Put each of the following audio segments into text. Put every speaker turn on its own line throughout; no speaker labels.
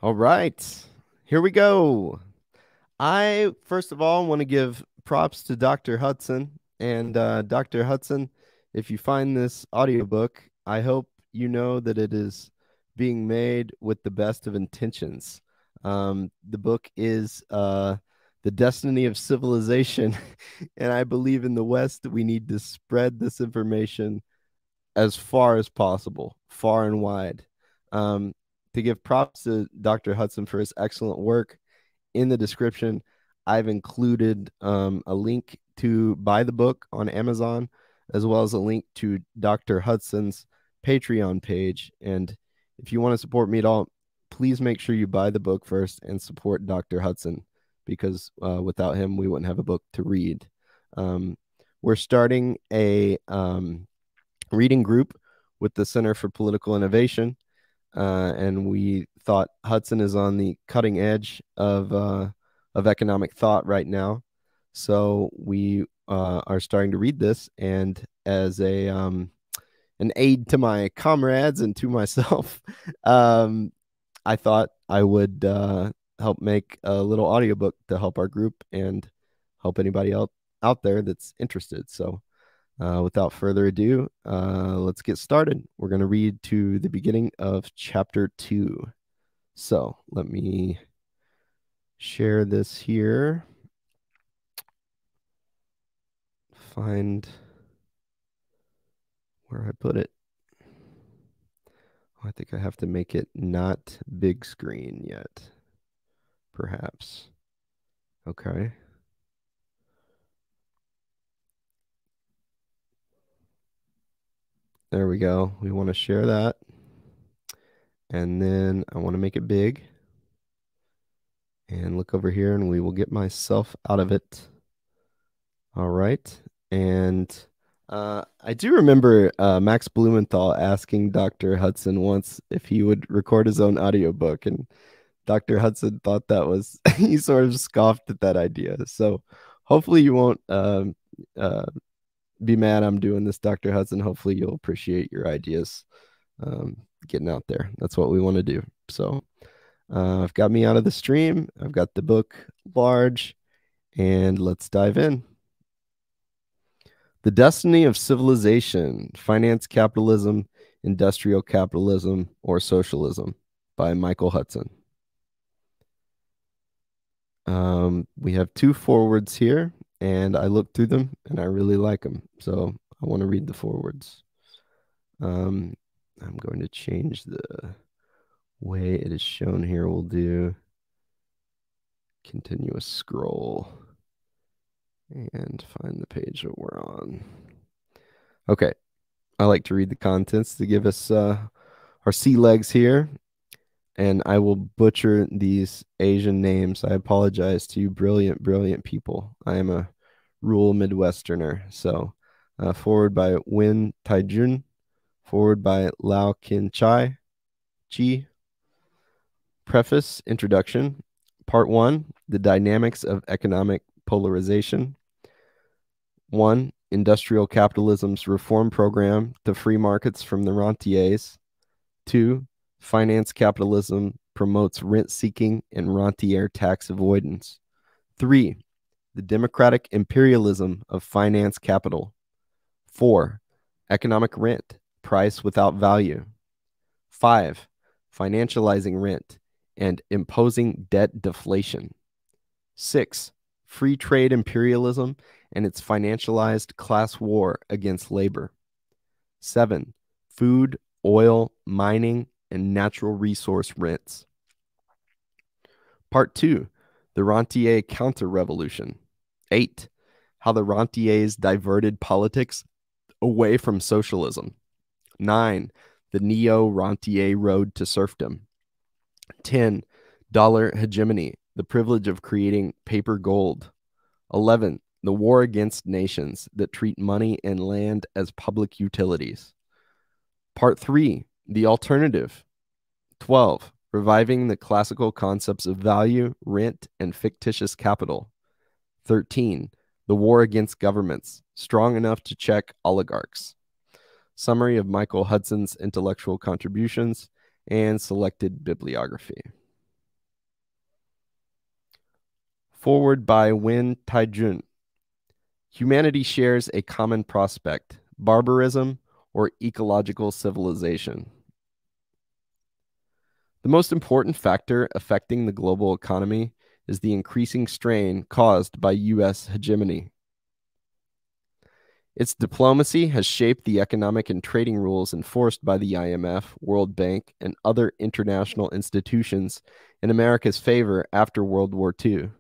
All right, here we go. I first of all want to give props to Dr. Hudson. And Dr. Hudson, if you find this audiobook, I hope you know that it is being made with the best of intentions. The book is The Destiny of Civilization, and I believe in the West we need to spread this information as far as possible, far and wide. Um, to give props to Dr. Hudson for his excellent work, in the description, I've included a link to buy the book on Amazon, as well as a link to Dr. Hudson's Patreon page. And if you want to support me at all, please make sure you buy the book first and support Dr. Hudson, because without him, we wouldn't have a book to read. Um, we're starting a reading group with the Center for Political Innovation, and we thought Hudson is on the cutting edge of economic thought right now. So we are starting to read this, and as a an aid to my comrades and to myself, I thought I would help make a little audiobook to help our group and help anybody else out there that's interested. So without further ado, let's get started. We're going to read to the beginning of chapter 2. So let me share this here. Find where I put it. Oh, I think I have to make it not big screen yet, perhaps. Okay. There we go. We want to share that. And then I want to make it big. And look over here, and we will get myself out of it. All right. And I do remember Max Blumenthal asking Dr. Hudson once if he would record his own audiobook. And Dr. Hudson thought that was, he sort of scoffed at that idea. So hopefully you won't be mad I'm doing this, Dr. Hudson. Hopefully you'll appreciate your ideas getting out there. That's what we want to do. So I've got me out of the stream. I've got the book large, and let's dive in. The Destiny of Civilization, Finance Capitalism, Industrial Capitalism, or Socialism by Michael Hudson. We have two forwards here, and I looked through them, and I really like them. So I want to read the forwards. I'm going to change the way it is shown here. We'll do continuous scroll and find the page that we're on. Okay. I like to read the contents to give us our sea legs here. And I will butcher these Asian names. I apologize to you, brilliant, brilliant people. I am a rural Midwesterner. So, forward by Win Taijun, forward by Lao Kin Chi. Preface, introduction. Part 1, the dynamics of economic polarization. 1, industrial capitalism's reform program to free markets from the rentiers. 2, finance capitalism promotes rent-seeking and rentier tax avoidance. 3, the democratic imperialism of finance capital. 4, economic rent, price without value. 5, financializing rent and imposing debt deflation. 6, free trade imperialism and its financialized class war against labor. 7, food, oil, mining, and natural resource rents. Part 2, the Rentier Counter-Revolution. 8, how the rentiers diverted politics away from socialism. 9, the neo-rentier road to serfdom. 10, dollar hegemony, the privilege of creating paper gold. 11, the war against nations that treat money and land as public utilities. Part 3, the alternative. 12, reviving the classical concepts of value, rent, and fictitious capital. 13, the war against governments, strong enough to check oligarchs. Summary of Michael Hudson's intellectual contributions and selected bibliography. Forward by Wen Taijun. Humanity shares a common prospect: barbarism or ecological civilization. The most important factor affecting the global economy is the increasing strain caused by U.S. hegemony. Its diplomacy has shaped the economic and trading rules enforced by the IMF, World Bank, and other international institutions in America's favor after World War II.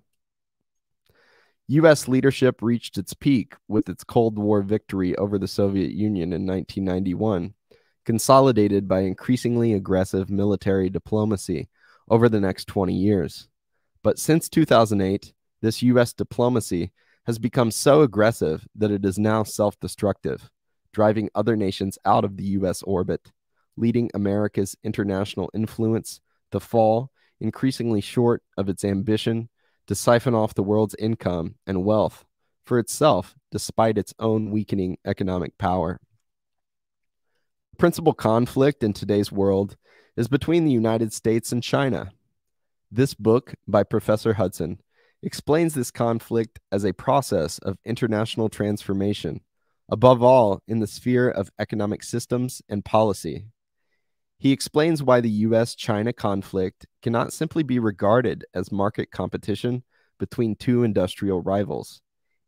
U.S. leadership reached its peak with its Cold War victory over the Soviet Union in 1991, consolidated by increasingly aggressive military diplomacy over the next 20 years. But since 2008, this U.S. diplomacy has become so aggressive that it is now self-destructive, driving other nations out of the U.S. orbit, leading America's international influence to fall increasingly short of its ambition to siphon off the world's income and wealth for itself despite its own weakening economic power. The principal conflict in today's world is between the United States and China. This book by Professor Hudson explains this conflict as a process of international transformation, above all in the sphere of economic systems and policy. He explains why the U.S.-China conflict cannot simply be regarded as market competition between two industrial rivals.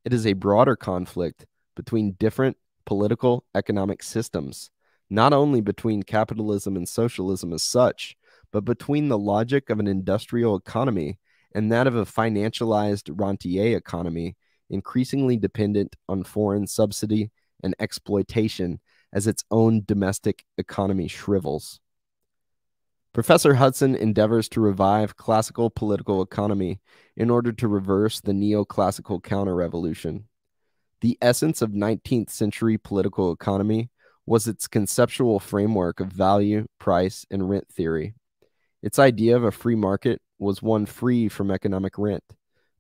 It is a broader conflict between different political economic systems, not only between capitalism and socialism as such, but between the logic of an industrial economy and that of a financialized rentier economy, increasingly dependent on foreign subsidy and exploitation as its own domestic economy shrivels. Professor Hudson endeavors to revive classical political economy in order to reverse the neoclassical counter-revolution. The essence of 19th century political economy was its conceptual framework of value, price, and rent theory. Its idea of a free market was one free from economic rent,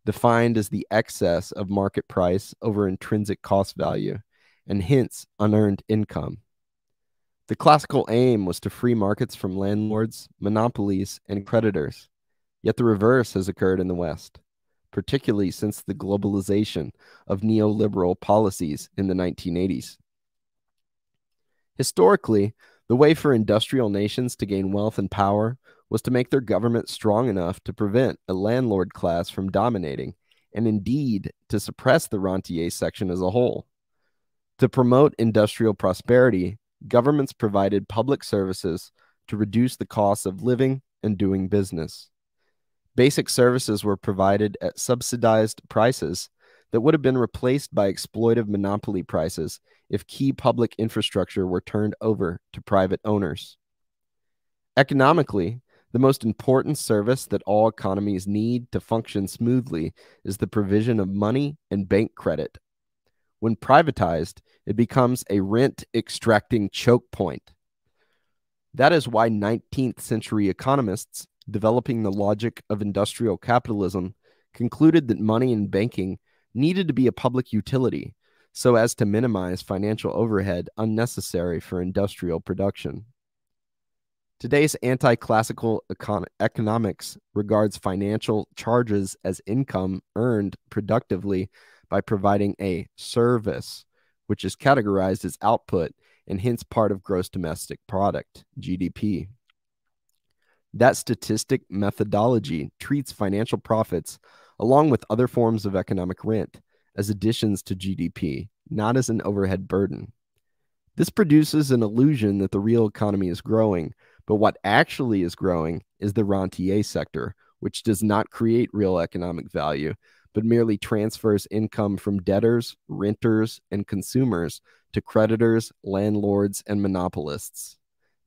defined as the excess of market price over intrinsic cost value, and hence unearned income. The classical aim was to free markets from landlords, monopolies, and creditors, yet the reverse has occurred in the West, particularly since the globalization of neoliberal policies in the 1980s. Historically, the way for industrial nations to gain wealth and power was to make their government strong enough to prevent a landlord class from dominating, and indeed to suppress the rentier section as a whole. To promote industrial prosperity, governments provided public services to reduce the costs of living and doing business. Basic services were provided at subsidized prices that would have been replaced by exploitive monopoly prices if key public infrastructure were turned over to private owners. Economically, the most important service that all economies need to function smoothly is the provision of money and bank credit. When privatized, it becomes a rent-extracting choke point. That is why 19th century economists, developing the logic of industrial capitalism, concluded that money and banking needed to be a public utility so as to minimize financial overhead unnecessary for industrial production. Today's anti-classical economics regards financial charges as income earned productively by providing a service, which is categorized as output and hence part of gross domestic product, GDP. That statistic methodology treats financial profits, along with other forms of economic rent, as additions to GDP, not as an overhead burden. This produces an illusion that the real economy is growing, but what actually is growing is the rentier sector, which does not create real economic value, but merely transfers income from debtors, renters, and consumers to creditors, landlords, and monopolists.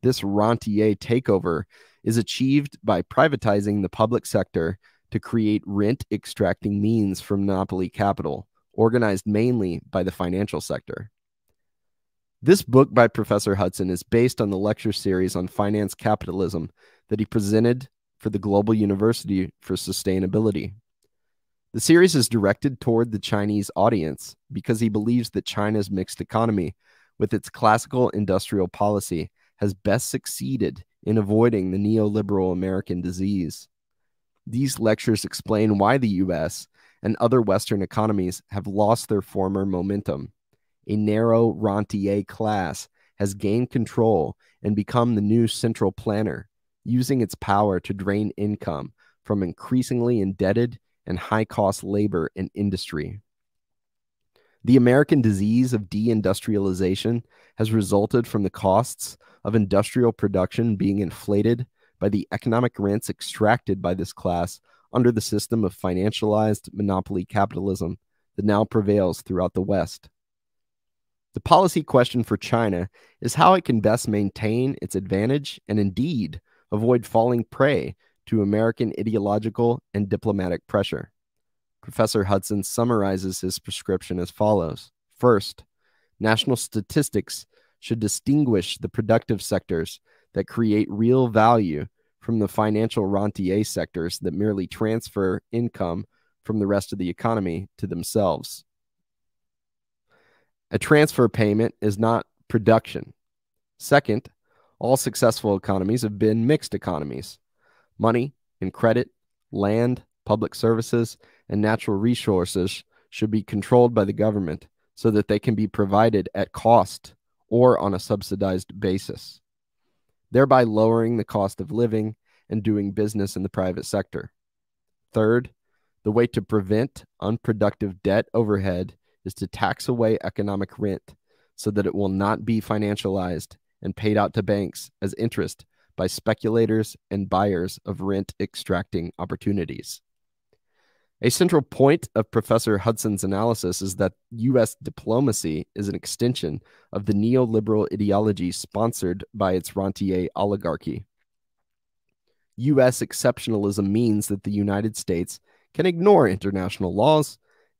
This rentier takeover is achieved by privatizing the public sector to create rent-extracting means from monopoly capital, organized mainly by the financial sector. This book by Professor Hudson is based on the lecture series on finance capitalism that he presented for the Global University for Sustainability. The series is directed toward the Chinese audience because he believes that China's mixed economy, with its classical industrial policy, has best succeeded in avoiding the neoliberal American disease. These lectures explain why the U.S., and other Western economies have lost their former momentum. A narrow rentier class has gained control and become the new central planner, using its power to drain income from increasingly indebted and high-cost labor and industry. The American disease of deindustrialization has resulted from the costs of industrial production being inflated by the economic rents extracted by this class under the system of financialized monopoly capitalism that now prevails throughout the West. The policy question for China is how it can best maintain its advantage and indeed avoid falling prey to American ideological and diplomatic pressure. Professor Hudson summarizes his prescription as follows. First, national statistics should distinguish the productive sectors that create real value from the financial rentier sectors that merely transfer income from the rest of the economy to themselves. A transfer payment is not production. Second, all successful economies have been mixed economies. Money and credit, land, public services, and natural resources should be controlled by the government so that they can be provided at cost or on a subsidized basis, thereby lowering the cost of living and doing business in the private sector. Third, the way to prevent unproductive debt overhead is to tax away economic rent so that it will not be financialized and paid out to banks as interest by speculators and buyers of rent extracting opportunities. A central point of Professor Hudson's analysis is that U.S. diplomacy is an extension of the neoliberal ideology sponsored by its rentier oligarchy. U.S. exceptionalism means that the United States can ignore international laws,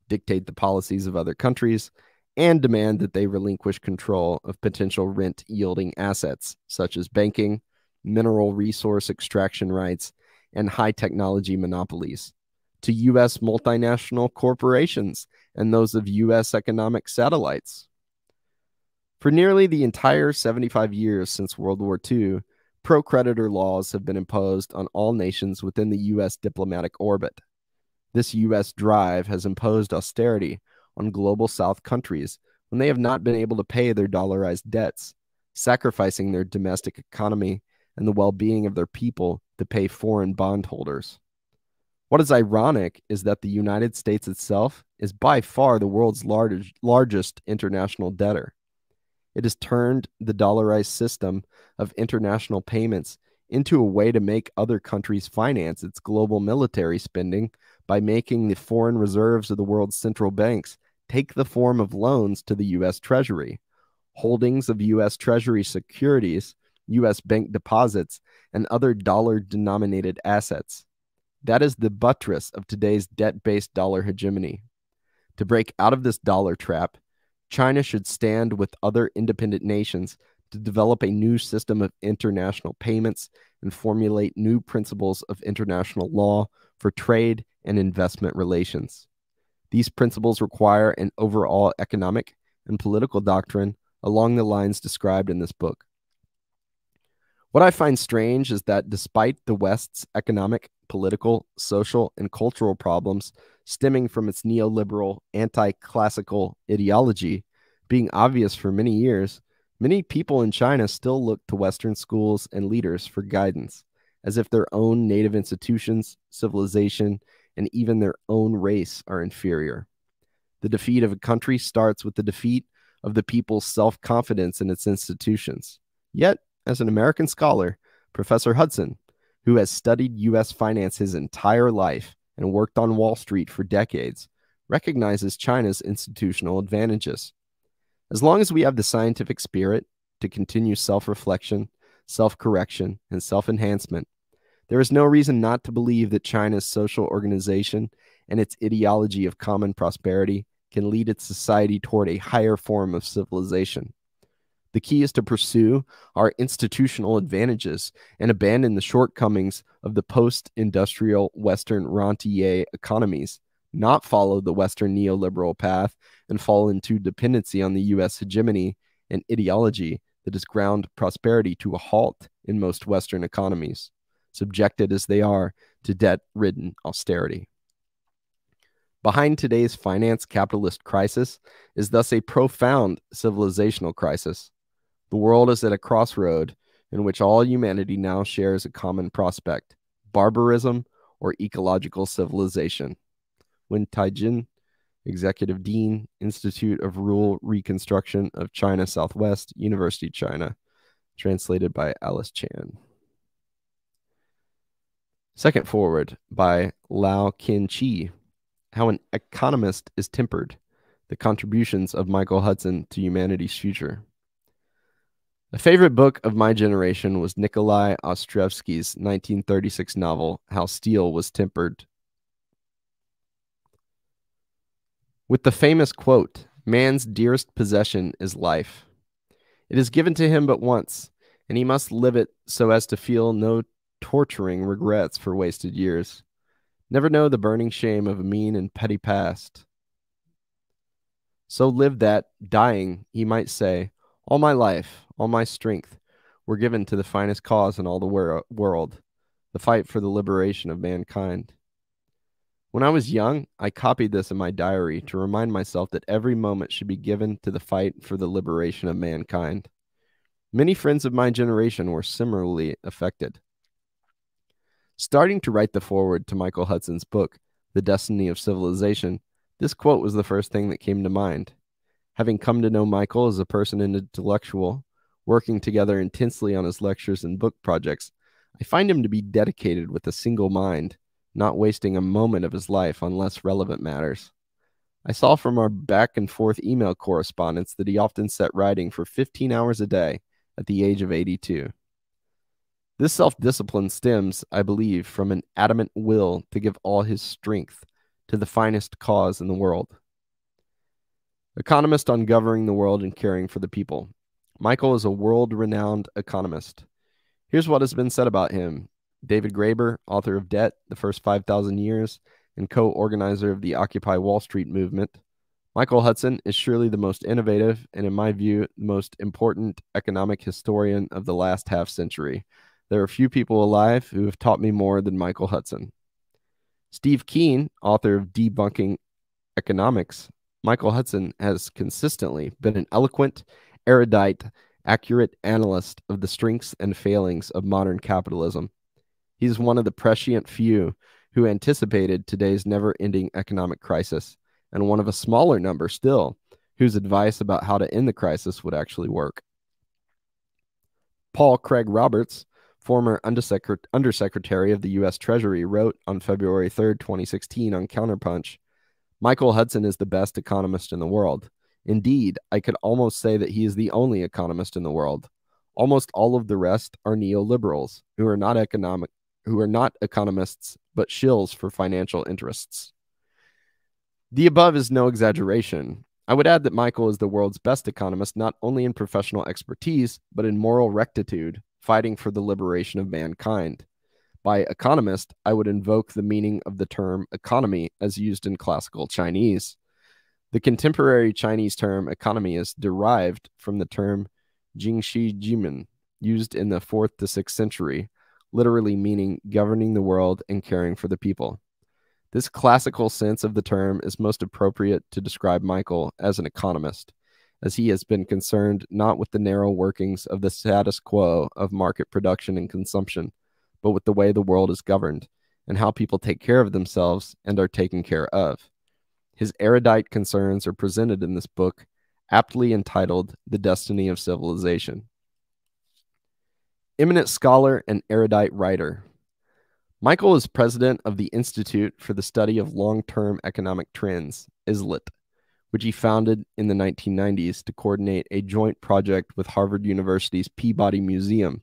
dictate the policies of other countries, and demand that they relinquish control of potential rent-yielding assets, such as banking, mineral resource extraction rights, and high-technology monopolies, to U.S. multinational corporations and those of U.S. economic satellites. For nearly the entire 75 years since World War II, pro-creditor laws have been imposed on all nations within the U.S. diplomatic orbit. This U.S. drive has imposed austerity on global South countries when they have not been able to pay their dollarized debts, sacrificing their domestic economy and the well-being of their people to pay foreign bondholders. What is ironic is that the United States itself is by far the world's largest international debtor. It has turned the dollarized system of international payments into a way to make other countries finance its global military spending by making the foreign reserves of the world's central banks take the form of loans to the U.S. Treasury. Holdings of U.S. Treasury securities, U.S. bank deposits, and other dollar-denominated assets. That is the buttress of today's debt-based dollar hegemony. To break out of this dollar trap, China should stand with other independent nations to develop a new system of international payments and formulate new principles of international law for trade and investment relations. These principles require an overall economic and political doctrine along the lines described in this book. What I find strange is that despite the West's economic, political, social, and cultural problems stemming from its neoliberal, anti-classical ideology being obvious for many years, many people in China still look to Western schools and leaders for guidance, as if their own native institutions, civilization, and even their own race are inferior. The defeat of a country starts with the defeat of the people's self-confidence in its institutions. Yet, as an American scholar, Professor Hudson, who has studied U.S. finance his entire life and worked on Wall Street for decades, recognizes China's institutional advantages. As long as we have the scientific spirit to continue self-reflection, self-correction, and self-enhancement, there is no reason not to believe that China's social organization and its ideology of common prosperity can lead its society toward a higher form of civilization. The key is to pursue our institutional advantages and abandon the shortcomings of the post-industrial Western rentier economies, not follow the Western neoliberal path and fall into dependency on the U.S. hegemony and ideology that has ground prosperity to a halt in most Western economies, subjected as they are to debt-ridden austerity. Behind today's finance capitalist crisis is thus a profound civilizational crisis. The world is at a crossroad in which all humanity now shares a common prospect: barbarism or ecological civilization. Wen Taijin, Executive Dean, Institute of Rural Reconstruction of China Southwest, University of China. Translated by Alice Chan. Second foreword by Lao Kin Chi. How an Economist is Tempered. The Contributions of Michael Hudson to Humanity's Future. A favorite book of my generation was Nikolai Ostrovsky's 1936 novel, How Steel Was Tempered. With the famous quote, "Man's dearest possession is life. It is given to him but once, and he must live it so as to feel no torturing regrets for wasted years. Never know the burning shame of a mean and petty past. So live that, dying, he might say, all my life, all my strength, were given to the finest cause in all the world, the fight for the liberation of mankind." When I was young, I copied this in my diary to remind myself that every moment should be given to the fight for the liberation of mankind. Many friends of my generation were similarly affected. Starting to write the foreword to Michael Hudson's book, The Destiny of Civilization, this quote was the first thing that came to mind. Having come to know Michael as a person and intellectual, working together intensely on his lectures and book projects, I find him to be dedicated with a single mind, not wasting a moment of his life on less relevant matters. I saw from our back and forth email correspondence that he often sat writing for 15 hours a day at the age of 82. This self-discipline stems, I believe, from an adamant will to give all his strength to the finest cause in the world. Economist on governing the world and caring for the people. Michael is a world-renowned economist. Here's what has been said about him. David Graeber, author of Debt, The First 5,000 Years, and co-organizer of the Occupy Wall Street movement, Michael Hudson is surely the most innovative and, in my view, the most important economic historian of the last half-century. There are few people alive who have taught me more than Michael Hudson. Steve Keen, author of Debunking Economics, Michael Hudson has consistently been an eloquent, erudite, accurate analyst of the strengths and failings of modern capitalism. He is one of the prescient few who anticipated today's never-ending economic crisis, and one of a smaller number still whose advice about how to end the crisis would actually work. Paul Craig Roberts, former Undersecretary of the U.S. Treasury, wrote on February 3, 2016 on Counterpunch, "Michael Hudson is the best economist in the world. Indeed, I could almost say that he is the only economist in the world. Almost all of the rest are neoliberals who are not economists, but shills for financial interests." The above is no exaggeration. I would add that Michael is the world's best economist, not only in professional expertise, but in moral rectitude, fighting for the liberation of mankind. By economist, I would invoke the meaning of the term economy as used in classical Chinese. The contemporary Chinese term economy is derived from the term jingxi jimen, used in the 4th to 6th century, literally meaning governing the world and caring for the people. This classical sense of the term is most appropriate to describe Michael as an economist, as he has been concerned not with the narrow workings of the status quo of market production and consumption, but with the way the world is governed and how people take care of themselves and are taken care of. His erudite concerns are presented in this book, aptly entitled The Destiny of Civilization. Eminent scholar and erudite writer. Michael is president of the Institute for the Study of Long-Term Economic Trends, ISLIT, which he founded in the 1990s to coordinate a joint project with Harvard University's Peabody Museum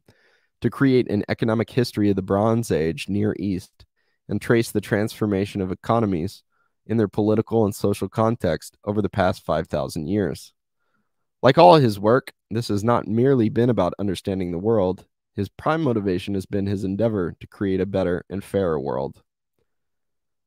to create an economic history of the Bronze Age Near East and trace the transformation of economies in their political and social context over the past 5,000 years. Like all his work, this has not merely been about understanding the world. His prime motivation has been his endeavor to create a better and fairer world.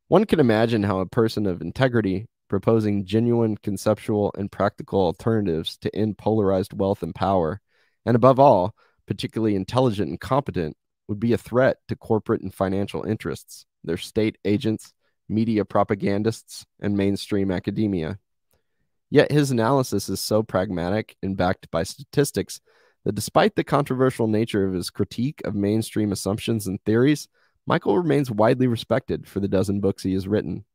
One can imagine how a person of integrity, proposing genuine conceptual and practical alternatives to end polarized wealth and power, and above all, particularly intelligent and competent, would be a threat to corporate and financial interests, their state agents, media propagandists, and mainstream academia. Yet his analysis is so pragmatic and backed by statistics that despite the controversial nature of his critique of mainstream assumptions and theories, Michael remains widely respected for the dozen books he has written.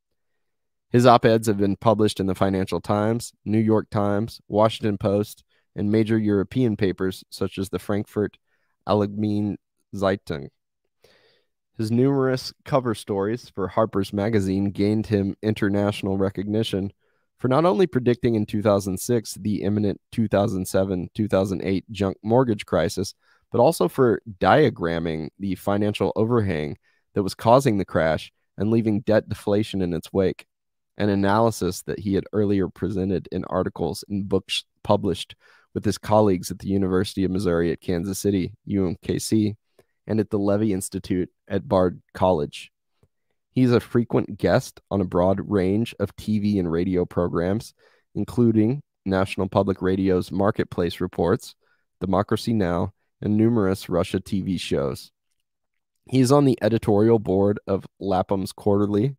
His op-eds have been published in the Financial Times, New York Times, Washington Post, and major European papers such as the Frankfurt Allgemeine Zeitung. His numerous cover stories for Harper's Magazine gained him international recognition for not only predicting in 2006 the imminent 2007-2008 junk mortgage crisis, but also for diagramming the financial overhang that was causing the crash and leaving debt deflation in its wake, an analysis that he had earlier presented in articles and books published with his colleagues at the University of Missouri at Kansas City, UMKC, and at the Levy Institute at Bard College. He's a frequent guest on a broad range of TV and radio programs, including National Public Radio's Marketplace Reports, Democracy Now!, and numerous Russia TV shows. He is on the editorial board of Lapham's Quarterly,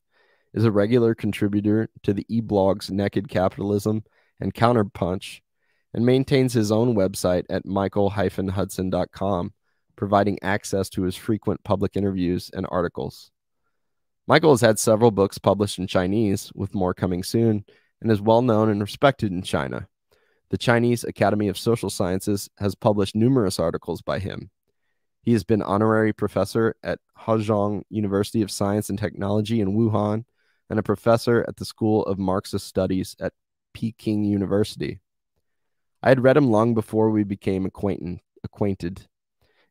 is a regular contributor to the e-blogs Naked Capitalism and Counterpunch, and maintains his own website at michael-hudson.com, providing access to his frequent public interviews and articles. Michael has had several books published in Chinese, with more coming soon, and is well known and respected in China. The Chinese Academy of Social Sciences has published numerous articles by him. He has been honorary professor at Hezhong University of Science and Technology in Wuhan, and a professor at the School of Marxist Studies at Peking University. I had read him long before we became acquainted.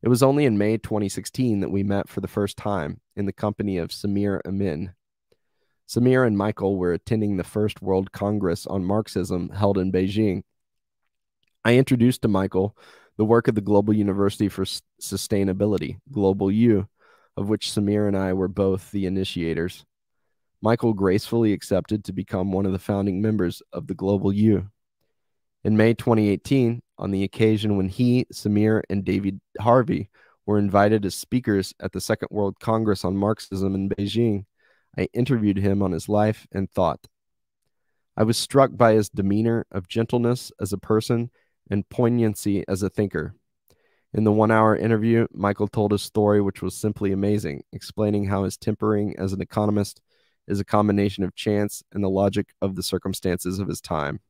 It was only in May 2016 that we met for the first time in the company of Samir Amin. Samir and Michael were attending the First World Congress on Marxism held in Beijing. I introduced to Michael the work of the Global University for Sustainability, Global U, of which Samir and I were both the initiators. Michael gracefully accepted to become one of the founding members of the Global U. In May 2018, on the occasion when he, Samir, and David Harvey were invited as speakers at the Second World Congress on Marxism in Beijing, I interviewed him on his life and thought. I was struck by his demeanor of gentleness as a person and poignancy as a thinker. In the 1-hour interview, Michael told his story, which was simply amazing, explaining how his tempering as an economist is a combination of chance and the logic of the circumstances of his time.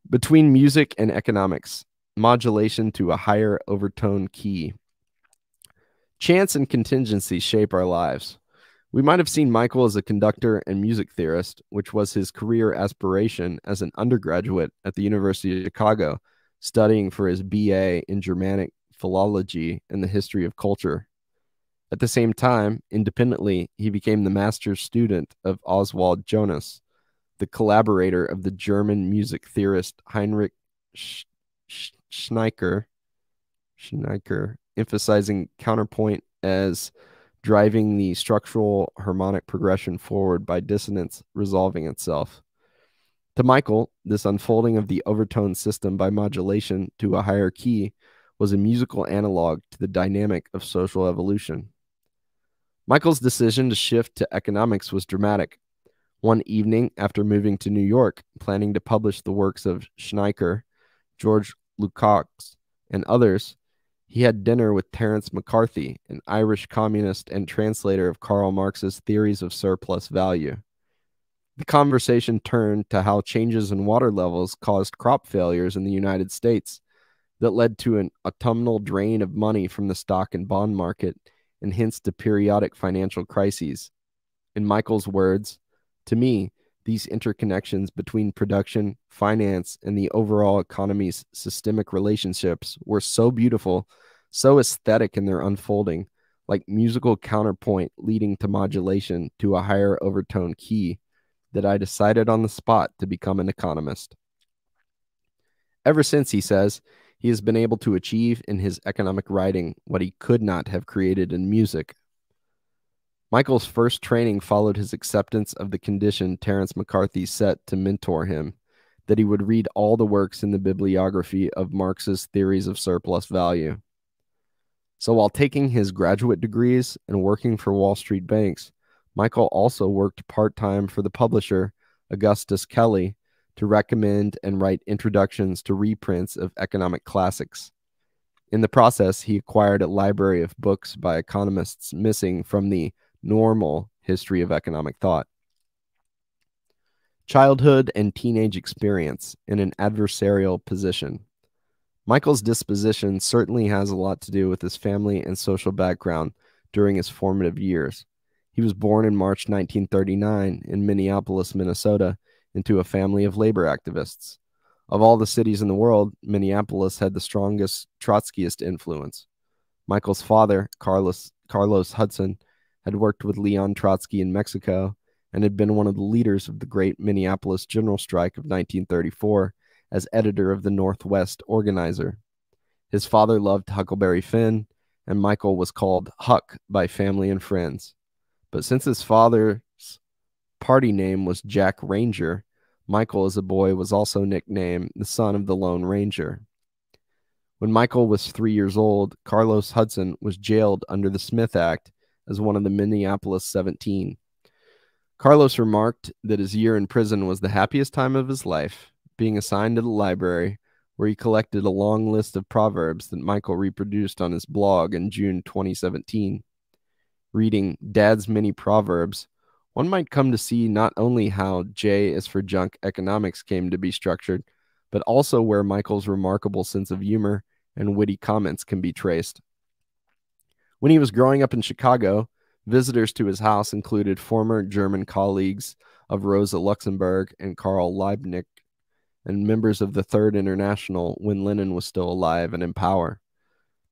Between music and economics, modulation to a higher overtone key. Chance and contingency shape our lives. We might have seen Michael as a conductor and music theorist, which was his career aspiration as an undergraduate at the University of Chicago, studying for his BA in Germanic philology and the history of culture. At the same time, independently, he became the master's student of Oswald Jonas, the collaborator of the German music theorist Heinrich Schneiker, emphasizing counterpoint as driving the structural harmonic progression forward by dissonance resolving itself. To Michael, this unfolding of the overtone system by modulation to a higher key was a musical analog to the dynamic of social evolution. Michael's decision to shift to economics was dramatic. One evening, after moving to New York, planning to publish the works of Schneiker, George Lukács, and others, he had dinner with Terence McCarthy, an Irish communist and translator of Karl Marx's theories of surplus value. The conversation turned to how changes in water levels caused crop failures in the United States that led to an autumnal drain of money from the stock and bond market and hence to periodic financial crises. In Michael's words, to me, these interconnections between production, finance, and the overall economy's systemic relationships were so beautiful, so aesthetic in their unfolding, like musical counterpoint leading to modulation to a higher overtone key, that I decided on the spot to become an economist. Ever since, he says, he has been able to achieve in his economic writing what he could not have created in music. Michael's first training followed his acceptance of the condition Terence McCarthy set to mentor him, that he would read all the works in the bibliography of Marx's theories of surplus value. So while taking his graduate degrees and working for Wall Street banks, Michael also worked part-time for the publisher, Augustus Kelly, to recommend and write introductions to reprints of economic classics. In the process, he acquired a library of books by economists missing from the normal history of economic thought. Childhood and teenage experience in an adversarial position. Michael's disposition certainly has a lot to do with his family and social background during his formative years. He was born in March 1939 in Minneapolis, Minnesota, into a family of labor activists. Of all the cities in the world, Minneapolis had the strongest Trotskyist influence. Michael's father, Carlos Hudson, had worked with Leon Trotsky in Mexico and had been one of the leaders of the great Minneapolis General Strike of 1934 as editor of the Northwest Organizer. His father loved Huckleberry Finn, and Michael was called Huck by family and friends. But since his father's party name was Jack Ranger, Michael as a boy was also nicknamed the son of the Lone Ranger. When Michael was 3 years old, Carlos Hudson was jailed under the Smith Act as one of the Minneapolis 17. Carlos remarked that his year in prison was the happiest time of his life, being assigned to the library, where he collected a long list of proverbs that Michael reproduced on his blog in June 2017. Reading Dad's Many Proverbs, one might come to see not only how J is for junk economics came to be structured, but also where Michael's remarkable sense of humor and witty comments can be traced. When he was growing up in Chicago, visitors to his house included former German colleagues of Rosa Luxemburg and Karl Liebknecht, and members of the Third International when Lenin was still alive and in power.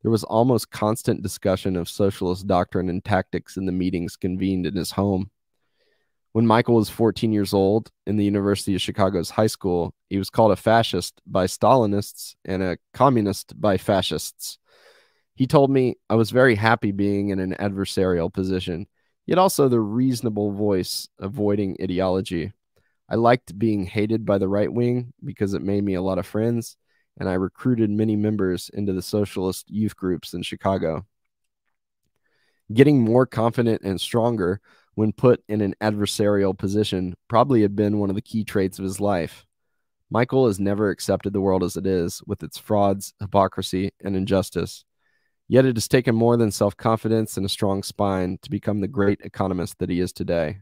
There was almost constant discussion of socialist doctrine and tactics in the meetings convened in his home. When Michael was 14 years old in the University of Chicago's high school, he was called a fascist by Stalinists and a communist by fascists. He told me, "I was very happy being in an adversarial position, yet also the reasonable voice avoiding ideology. I liked being hated by the right wing because it made me a lot of friends, and I recruited many members into the socialist youth groups in Chicago." Getting more confident and stronger when put in an adversarial position probably had been one of the key traits of his life. Michael has never accepted the world as it is, with its frauds, hypocrisy, and injustice. Yet it has taken more than self-confidence and a strong spine to become the great economist that he is today.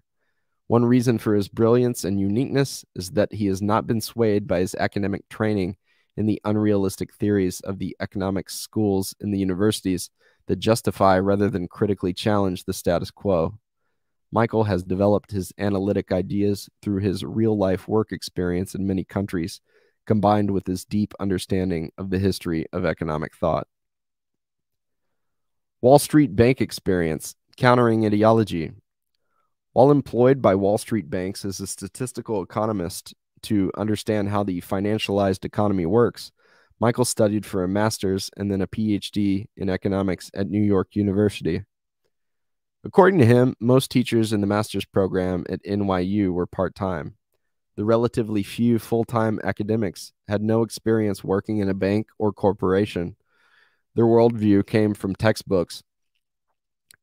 One reason for his brilliance and uniqueness is that he has not been swayed by his academic training in the unrealistic theories of the economics schools in the universities that justify rather than critically challenge the status quo. Michael has developed his analytic ideas through his real-life work experience in many countries, combined with his deep understanding of the history of economic thought. Wall Street bank experience, countering ideology. While employed by Wall Street banks as a statistical economist to understand how the financialized economy works, Michael studied for a master's and then a PhD in economics at New York University. According to him, most teachers in the master's program at NYU were part-time. The relatively few full-time academics had no experience working in a bank or corporation. Their worldview came from textbooks.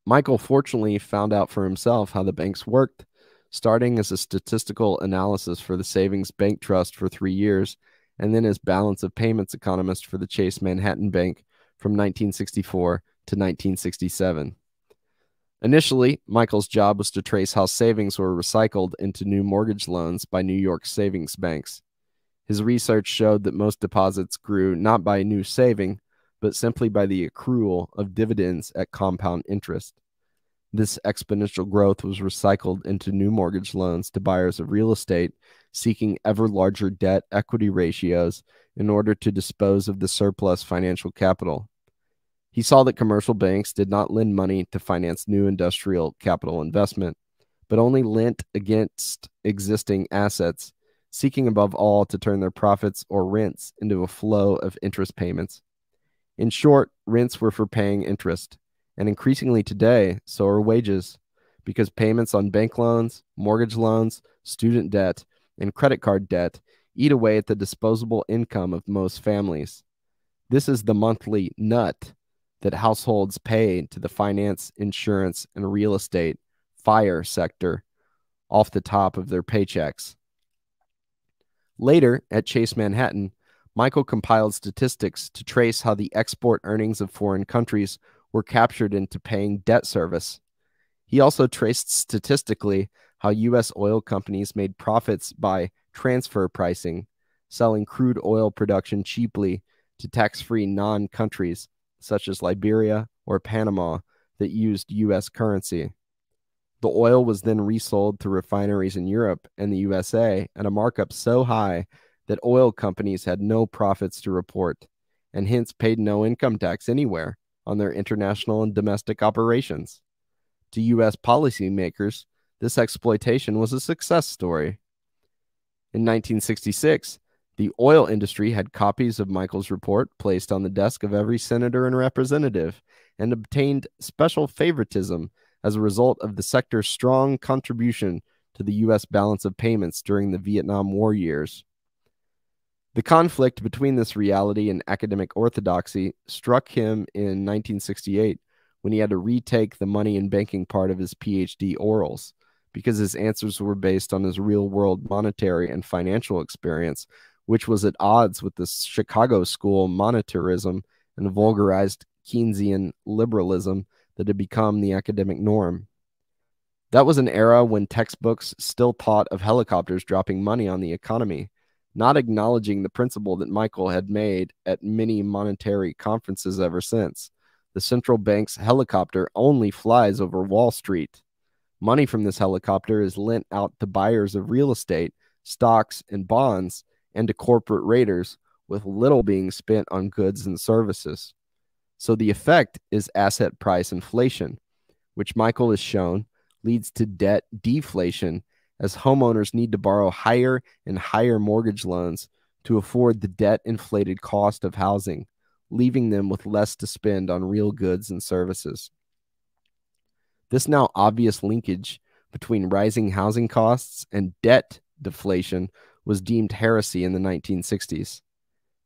Michael fortunately found out for himself how the banks worked, starting as a statistical analysis for the Savings Bank Trust for 3 years, and then as balance of payments economist for the Chase Manhattan Bank from 1964 to 1967. Initially, Michael's job was to trace how savings were recycled into new mortgage loans by New York savings banks. His research showed that most deposits grew not by new saving, but simply by the accrual of dividends at compound interest. This exponential growth was recycled into new mortgage loans to buyers of real estate seeking ever larger debt equity ratios in order to dispose of the surplus financial capital. He saw that commercial banks did not lend money to finance new industrial capital investment, but only lent against existing assets, seeking above all to turn their profits or rents into a flow of interest payments. In short, rents were for paying interest, and increasingly today, so are wages, because payments on bank loans, mortgage loans, student debt, and credit card debt eat away at the disposable income of most families. This is the monthly nut that households pay to the finance, insurance, and real estate fire sector off the top of their paychecks. Later, at Chase Manhattan, Michael compiled statistics to trace how the export earnings of foreign countries were captured into paying debt service. He also traced statistically how U.S. oil companies made profits by transfer pricing, selling crude oil production cheaply to tax-free non-countries such as Liberia or Panama that used U.S. currency. The oil was then resold to refineries in Europe and the USA at a markup so high that oil companies had no profits to report and hence paid no income tax anywhere on their international and domestic operations. To U.S. policymakers, this exploitation was a success story. In 1966, the oil industry had copies of Michael's report placed on the desk of every senator and representative and obtained special favoritism as a result of the sector's strong contribution to the U.S. balance of payments during the Vietnam War years. The conflict between this reality and academic orthodoxy struck him in 1968 when he had to retake the money and banking part of his PhD orals because his answers were based on his real-world monetary and financial experience, which was at odds with the Chicago school monetarism and vulgarized Keynesian liberalism that had become the academic norm. That was an era when textbooks still taught of helicopters dropping money on the economy, not acknowledging the principle that Michael had made at many monetary conferences ever since. The central bank's helicopter only flies over Wall Street. Money from this helicopter is lent out to buyers of real estate, stocks, and bonds, and to corporate raiders, with little being spent on goods and services. So the effect is asset price inflation, which Michael has shown leads to debt deflation as homeowners need to borrow higher and higher mortgage loans to afford the debt-inflated cost of housing, leaving them with less to spend on real goods and services. This now obvious linkage between rising housing costs and debt deflation was deemed heresy in the 1960s.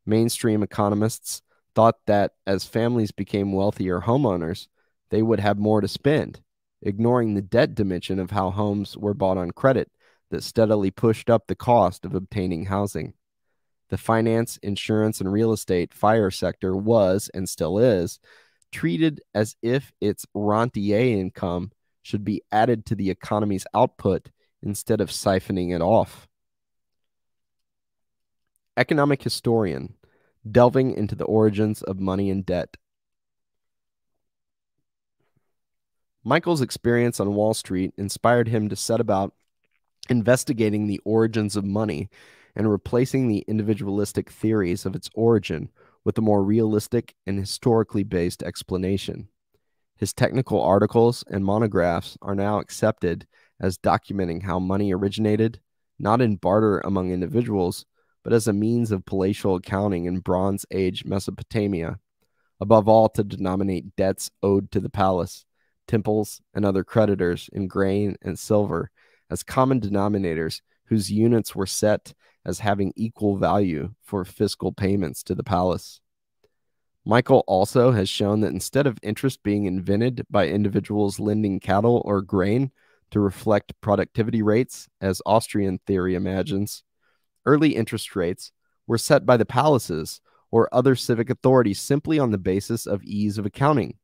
Mainstream economists thought that as families became wealthier homeowners, they would have more to spend, ignoring the debt dimension of how homes were bought on credit that steadily pushed up the cost of obtaining housing. The finance, insurance, and real estate fire sector was, and still is, treated as if its rentier income should be added to the economy's output instead of siphoning it off. Economic historian, delving into the origins of money and debt. Michael's experience on Wall Street inspired him to set about investigating the origins of money and replacing the individualistic theories of its origin with a more realistic and historically based explanation. His technical articles and monographs are now accepted as documenting how money originated, not in barter among individuals, but as a means of palatial accounting in Bronze Age Mesopotamia, above all to denominate debts owed to the palace, temples, and other creditors in grain and silver as common denominators whose units were set as having equal value for fiscal payments to the palace. Michael also has shown that instead of interest being invented by individuals lending cattle or grain to reflect productivity rates, as Austrian theory imagines, early interest rates were set by the palaces or other civic authorities simply on the basis of ease of accounting.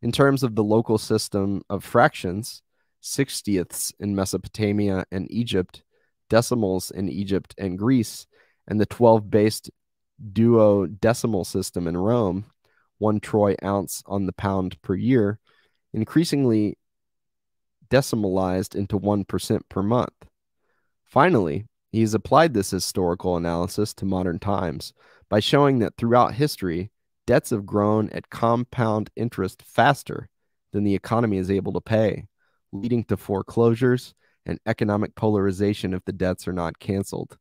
In terms of the local system of fractions, sixtieths in Mesopotamia and Egypt, decimals in Egypt and Greece, and the 12-based duodecimal system in Rome, 1 troy ounce on the pound per year, increasingly decimalized into 1% per month. Finally, he has applied this historical analysis to modern times by showing that throughout history, debts have grown at compound interest faster than the economy is able to pay, leading to foreclosures and economic polarization if the debts are not canceled.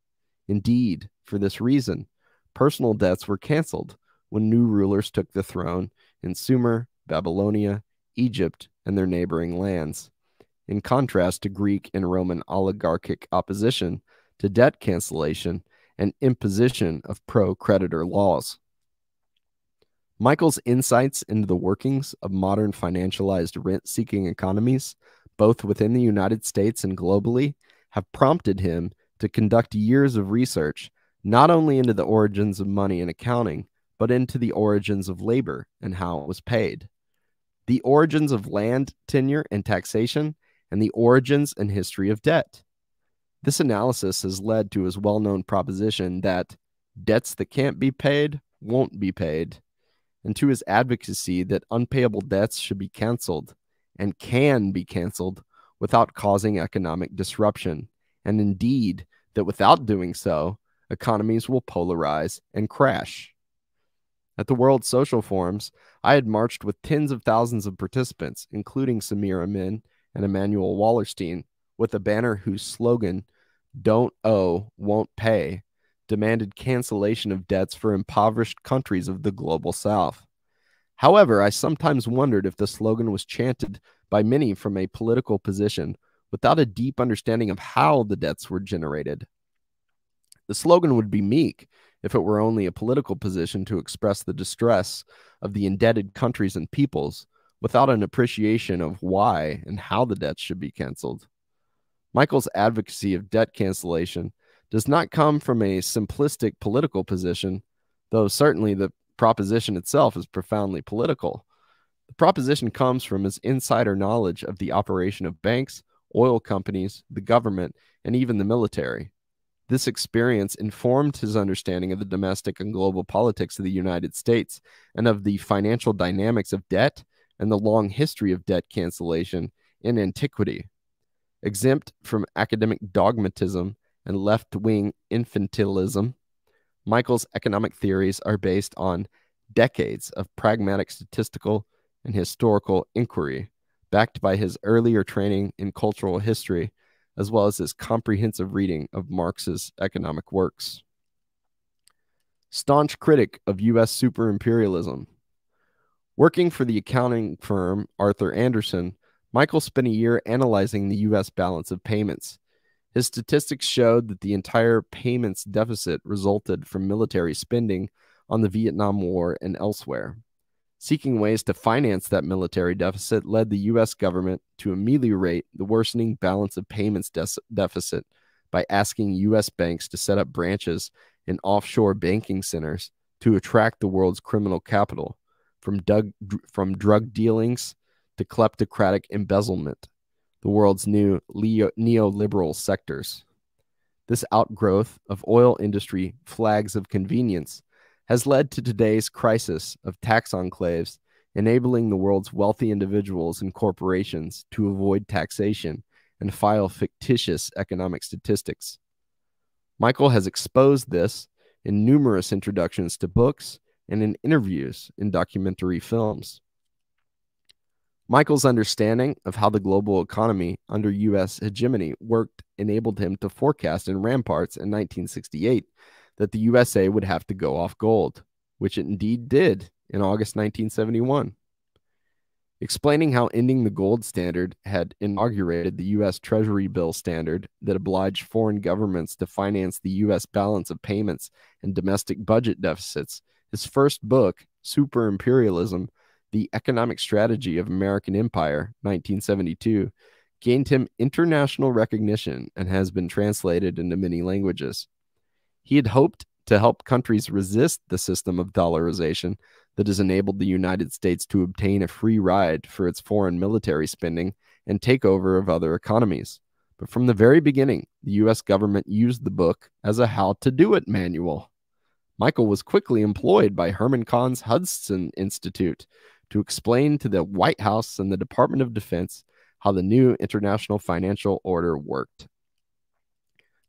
Indeed, for this reason, personal debts were canceled when new rulers took the throne in Sumer, Babylonia, Egypt, and their neighboring lands, in contrast to Greek and Roman oligarchic opposition to debt cancellation and imposition of pro-creditor laws. Michael's insights into the workings of modern financialized rent-seeking economies both within the United States and globally, have prompted him to conduct years of research, not only into the origins of money and accounting, but into the origins of labor and how it was paid, the origins of land, tenure, and taxation, and the origins and history of debt. This analysis has led to his well-known proposition that debts that can't be paid won't be paid, and to his advocacy that unpayable debts should be canceled and can be canceled without causing economic disruption, and indeed that without doing so, economies will polarize and crash. At the World Social Forums, I had marched with tens of thousands of participants, including Samir Amin and Emmanuel Wallerstein, with a banner whose slogan, "Don't owe, won't pay," demanded cancellation of debts for impoverished countries of the global south. However, I sometimes wondered if the slogan was chanted by many from a political position without a deep understanding of how the debts were generated. The slogan would be meek if it were only a political position to express the distress of the indebted countries and peoples without an appreciation of why and how the debts should be canceled. Michael's advocacy of debt cancellation does not come from a simplistic political position, though certainly the proposition itself is profoundly political. The proposition comes from his insider knowledge of the operation of banks, oil companies, the government, and even the military. This experience informed his understanding of the domestic and global politics of the United States and of the financial dynamics of debt and the long history of debt cancellation in antiquity. Exempt from academic dogmatism and left-wing infantilism, Michael's economic theories are based on decades of pragmatic statistical and historical inquiry, backed by his earlier training in cultural history, as well as his comprehensive reading of Marx's economic works. Staunch critic of U.S. superimperialism. Working for the accounting firm Arthur Andersen, Michael spent a year analyzing the U.S. balance of payments. His statistics showed that the entire payments deficit resulted from military spending on the Vietnam War and elsewhere. Seeking ways to finance that military deficit led the U.S. government to ameliorate the worsening balance of payments deficit by asking U.S. banks to set up branches in offshore banking centers to attract the world's criminal capital, from drug dealings to kleptocratic embezzlement, the world's new neoliberal sectors. This outgrowth of oil industry flags of convenience has led to today's crisis of tax enclaves, enabling the world's wealthy individuals and corporations to avoid taxation and file fictitious economic statistics. Michael has exposed this in numerous introductions to books and in interviews in documentary films. Michael's understanding of how the global economy under U.S. hegemony worked enabled him to forecast in Ramparts in 1968 that the USA would have to go off gold, which it indeed did in August 1971. Explaining how ending the gold standard had inaugurated the U.S. Treasury bill standard that obliged foreign governments to finance the U.S. balance of payments and domestic budget deficits, his first book, Superimperialism, The Economic Strategy of American Empire, 1972, gained him international recognition and has been translated into many languages. He had hoped to help countries resist the system of dollarization that has enabled the United States to obtain a free ride for its foreign military spending and takeover of other economies. But from the very beginning, the U.S. government used the book as a how-to-do-it manual. Michael was quickly employed by Herman Kahn's Hudson Institute to explain to the White House and the Department of Defense how the new international financial order worked.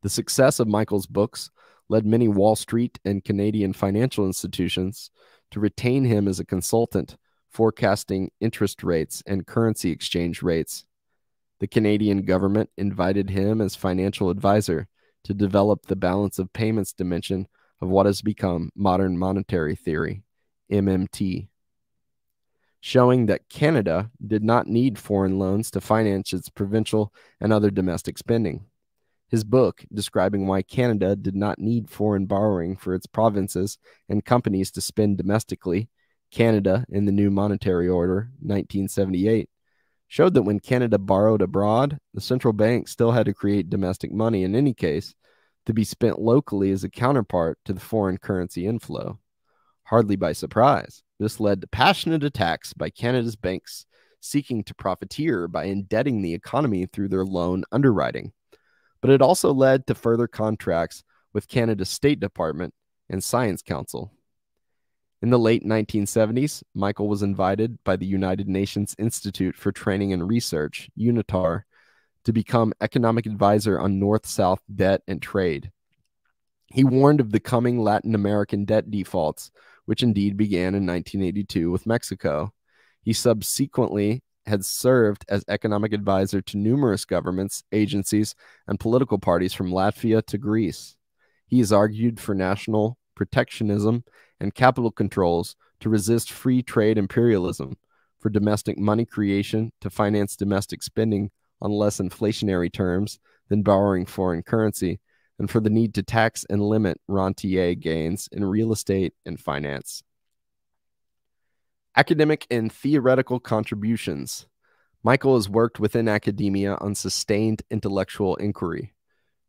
The success of Michael's books led many Wall Street and Canadian financial institutions to retain him as a consultant, forecasting interest rates and currency exchange rates. The Canadian government invited him as financial advisor to develop the balance of payments dimension of what has become modern monetary theory, MMT, showing that Canada did not need foreign loans to finance its provincial and other domestic spending. His book, describing why Canada did not need foreign borrowing for its provinces and companies to spend domestically, Canada in the New Monetary Order, 1978, showed that when Canada borrowed abroad, the central bank still had to create domestic money in any case to be spent locally as a counterpart to the foreign currency inflow. Hardly by surprise, this led to passionate attacks by Canada's banks seeking to profiteer by indebting the economy through their loan underwriting. But it also led to further contracts with Canada's State Department and Science Council. In the late 1970s, Michael was invited by the United Nations Institute for Training and Research, UNITAR, to become economic advisor on North-South debt and trade. He warned of the coming Latin American debt defaults, which indeed began in 1982 with Mexico. He subsequently had served as economic advisor to numerous governments, agencies, and political parties from Latvia to Greece. He has argued for national protectionism and capital controls to resist free trade imperialism, for domestic money creation to finance domestic spending on less inflationary terms than borrowing foreign currency, and for the need to tax and limit rentier gains in real estate and finance. Academic and theoretical contributions. Michael has worked within academia on sustained intellectual inquiry.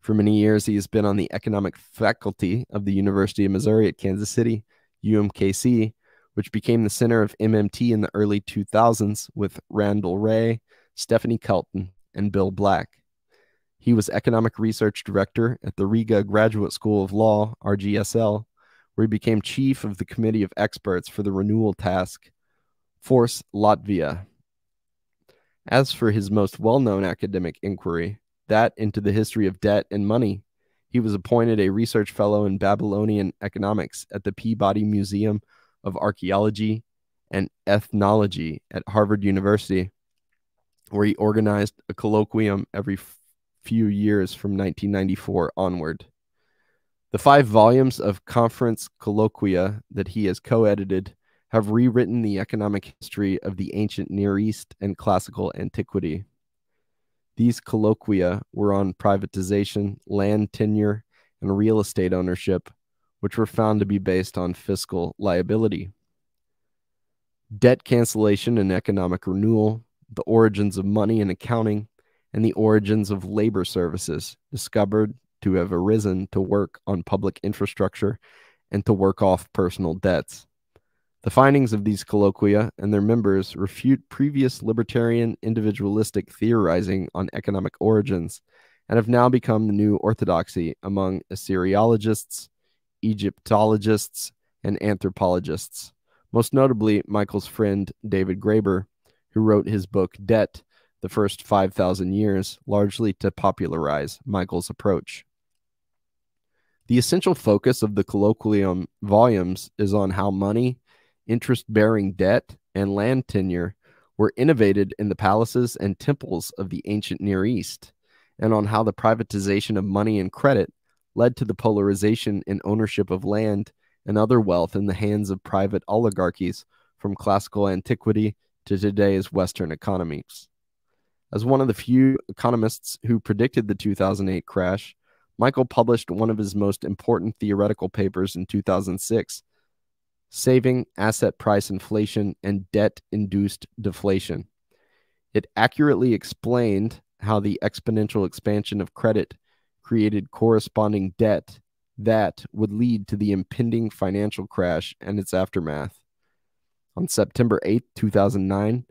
For many years, he has been on the economic faculty of the University of Missouri at Kansas City, UMKC, which became the center of MMT in the early 2000s with Randall Wray, Stephanie Kelton, and Bill Black. He was economic research director at the Riga Graduate School of Law, RGSL, where he became chief of the committee of experts for the renewal task Force Latvia. As for his most well-known academic inquiry, that into the history of debt and money, he was appointed a research fellow in Babylonian economics at the Peabody Museum of Archaeology and Ethnology at Harvard University, where he organized a colloquium every few years from 1994 onward. The 5 volumes of conference colloquia that he has co-edited have rewritten the economic history of the ancient Near East and classical antiquity. These colloquia were on privatization, land tenure, and real estate ownership, which were found to be based on fiscal liability. Debt cancellation and economic renewal, the origins of money and accounting, and the origins of labor services, discovered to have arisen to work on public infrastructure and to work off personal debts. The findings of these colloquia and their members refute previous libertarian individualistic theorizing on economic origins and have now become the new orthodoxy among Assyriologists, Egyptologists, and anthropologists, most notably Michael's friend David Graeber, who wrote his book Debt, The First 5,000 Years, largely to popularize Michael's approach. The essential focus of the colloquium volumes is on how money, interest-bearing debt, and land tenure were innovated in the palaces and temples of the ancient Near East, and on how the privatization of money and credit led to the polarization in ownership of land and other wealth in the hands of private oligarchies from classical antiquity to today's Western economies. As one of the few economists who predicted the 2008 crash, Michael published one of his most important theoretical papers in 2006, Saving Asset Price Inflation and Debt-Induced Deflation. It accurately explained how the exponential expansion of credit created corresponding debt that would lead to the impending financial crash and its aftermath. On September 8, 2009,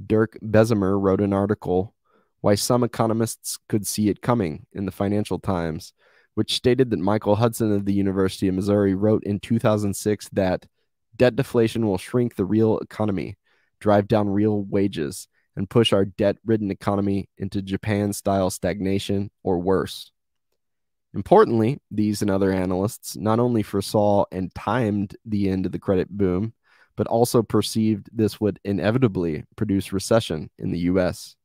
Dirk Bessemer wrote an article, Why Some Economists Could See It Coming, in the Financial Times, which stated that Michael Hudson of the University of Missouri wrote in 2006 that debt deflation will shrink the real economy, drive down real wages, and push our debt-ridden economy into Japan-style stagnation or worse. Importantly, these and other analysts not only foresaw and timed the end of the credit boom, but also perceived this would inevitably produce recession in the U.S.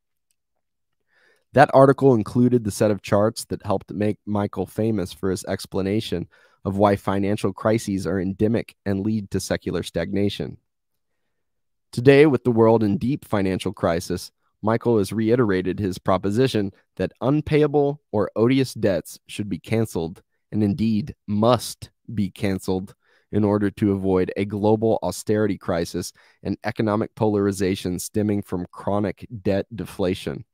That article included the set of charts that helped make Michael famous for his explanation of why financial crises are endemic and lead to secular stagnation. Today, with the world in deep financial crisis, Michael has reiterated his proposition that unpayable or odious debts should be canceled, and indeed must be canceled, in order to avoid a global austerity crisis and economic polarization stemming from chronic debt deflation.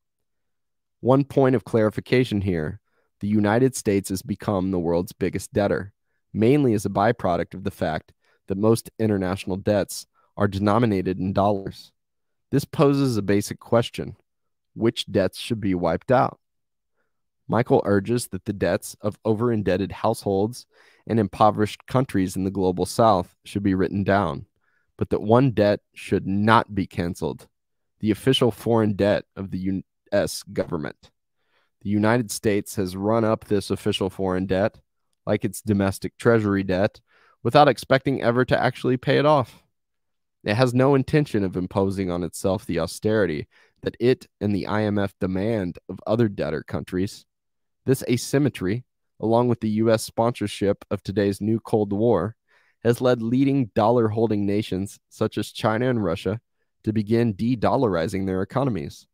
One point of clarification here: the United States has become the world's biggest debtor, mainly as a byproduct of the fact that most international debts are denominated in dollars. This poses a basic question: which debts should be wiped out? Michael urges that the debts of over-indebted households and impoverished countries in the global south should be written down, but that one debt should not be canceled: the official foreign debt of the U.S. government. The United States has run up this official foreign debt, like its domestic treasury debt, without expecting ever to actually pay it off. It has no intention of imposing on itself the austerity that it and the IMF demand of other debtor countries. This asymmetry, along with the U.S. sponsorship of today's new Cold War, has led leading dollar-holding nations such as China and Russia to begin de-dollarizing their economies.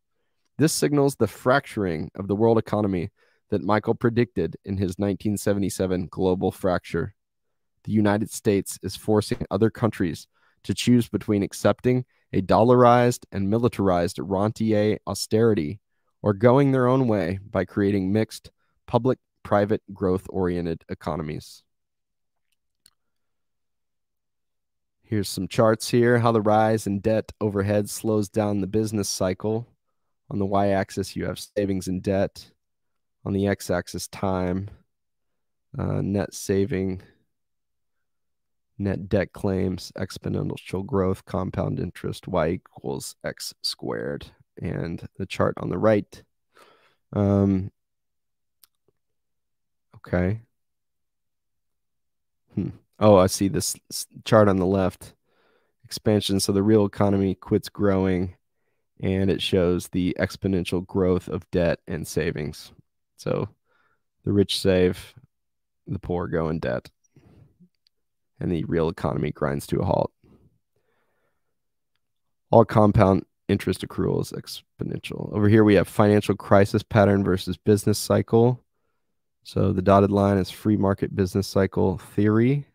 This signals the fracturing of the world economy that Michael predicted in his 1977 global fracture. The United States is forcing other countries to choose between accepting a dollarized and militarized rentier austerity or going their own way by creating mixed public-private growth-oriented economies. Here's some charts here: how the rise in debt overhead slows down the business cycle. On the y-axis, you have savings and debt. On the x-axis, time, net saving, net debt claims, exponential growth, compound interest, y equals x squared. And the chart on the right. Okay. Oh, I see this chart on the left. Expansion. So the real economy quits growing, and it shows the exponential growth of debt and savings. So the rich save, the poor go in debt, and the real economy grinds to a halt. All compound interest accruals exponential. Over here we have financial crisis pattern versus business cycle. So the dotted line is free market business cycle theory.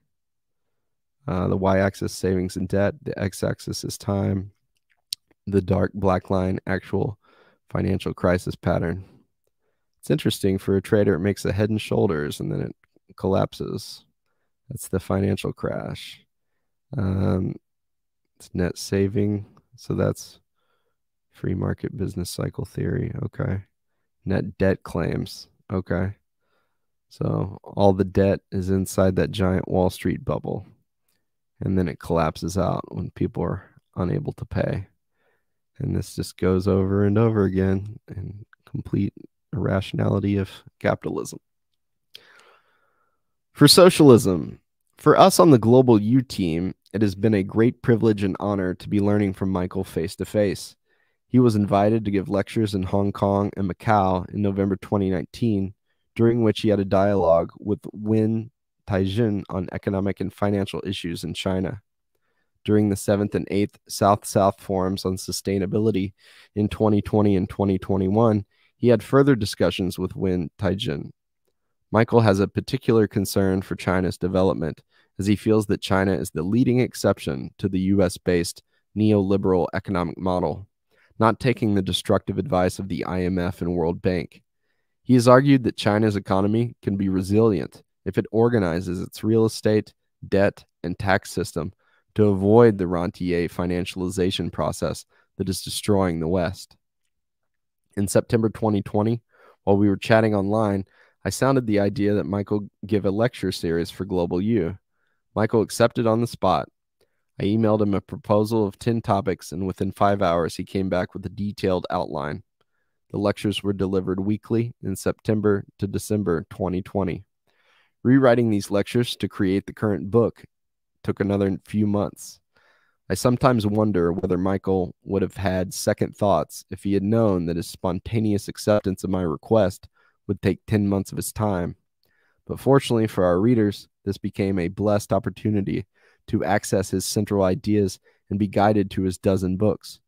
The y-axis, savings and debt. The x-axis is time. The dark black line, actual financial crisis pattern. It's interesting. For a trader, it makes a head and shoulders, and then it collapses. That's the financial crash. It's net saving. So that's free market business cycle theory. Okay. Net debt claims. Okay. So all the debt is inside that giant Wall Street bubble, and then it collapses out when people are unable to pay. And this just goes over and over again in complete irrationality of capitalism. For socialism, for us on the Global U team, it has been a great privilege and honor to be learning from Michael face to face. He was invited to give lectures in Hong Kong and Macau in November 2019, during which he had a dialogue with Win Taijin on economic and financial issues in China. During the 7th and 8th South-South Forums on Sustainability in 2020 and 2021, he had further discussions with Win Taijin. Michael has a particular concern for China's development, as he feels that China is the leading exception to the US-based neoliberal economic model, not taking the destructive advice of the IMF and World Bank. He has argued that China's economy can be resilient if it organizes its real estate, debt, and tax system to avoid the rentier financialization process that is destroying the West. In September 2020, while we were chatting online, I sounded the idea that Michael give a lecture series for Global U. Michael accepted on the spot. I emailed him a proposal of 10 topics, and within 5 hours, he came back with a detailed outline. The lectures were delivered weekly in September to December 2020. Rewriting these lectures to create the current book took another few months. I sometimes wonder whether Michael would have had second thoughts if he had known that his spontaneous acceptance of my request would take 10 months of his time. But fortunately for our readers, this became a blessed opportunity to access his central ideas and be guided to his dozen books.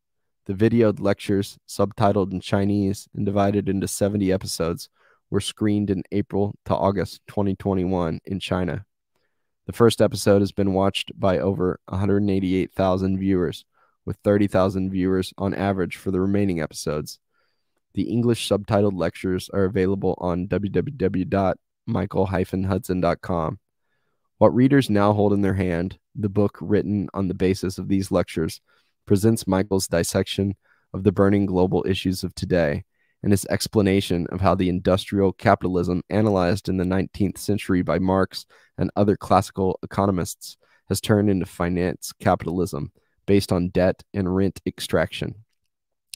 The videoed lectures, subtitled in Chinese and divided into 70 episodes, were screened in April to August 2021 in China. The first episode has been watched by over 188,000 viewers, with 30,000 viewers on average for the remaining episodes. The English subtitled lectures are available on www.michael-hudson.com. What readers now hold in their hand, the book written on the basis of these lectures, presents Michael's dissection of the burning global issues of today and his explanation of how the industrial capitalism analyzed in the 19th century by Marx and other classical economists has turned into finance capitalism based on debt and rent extraction.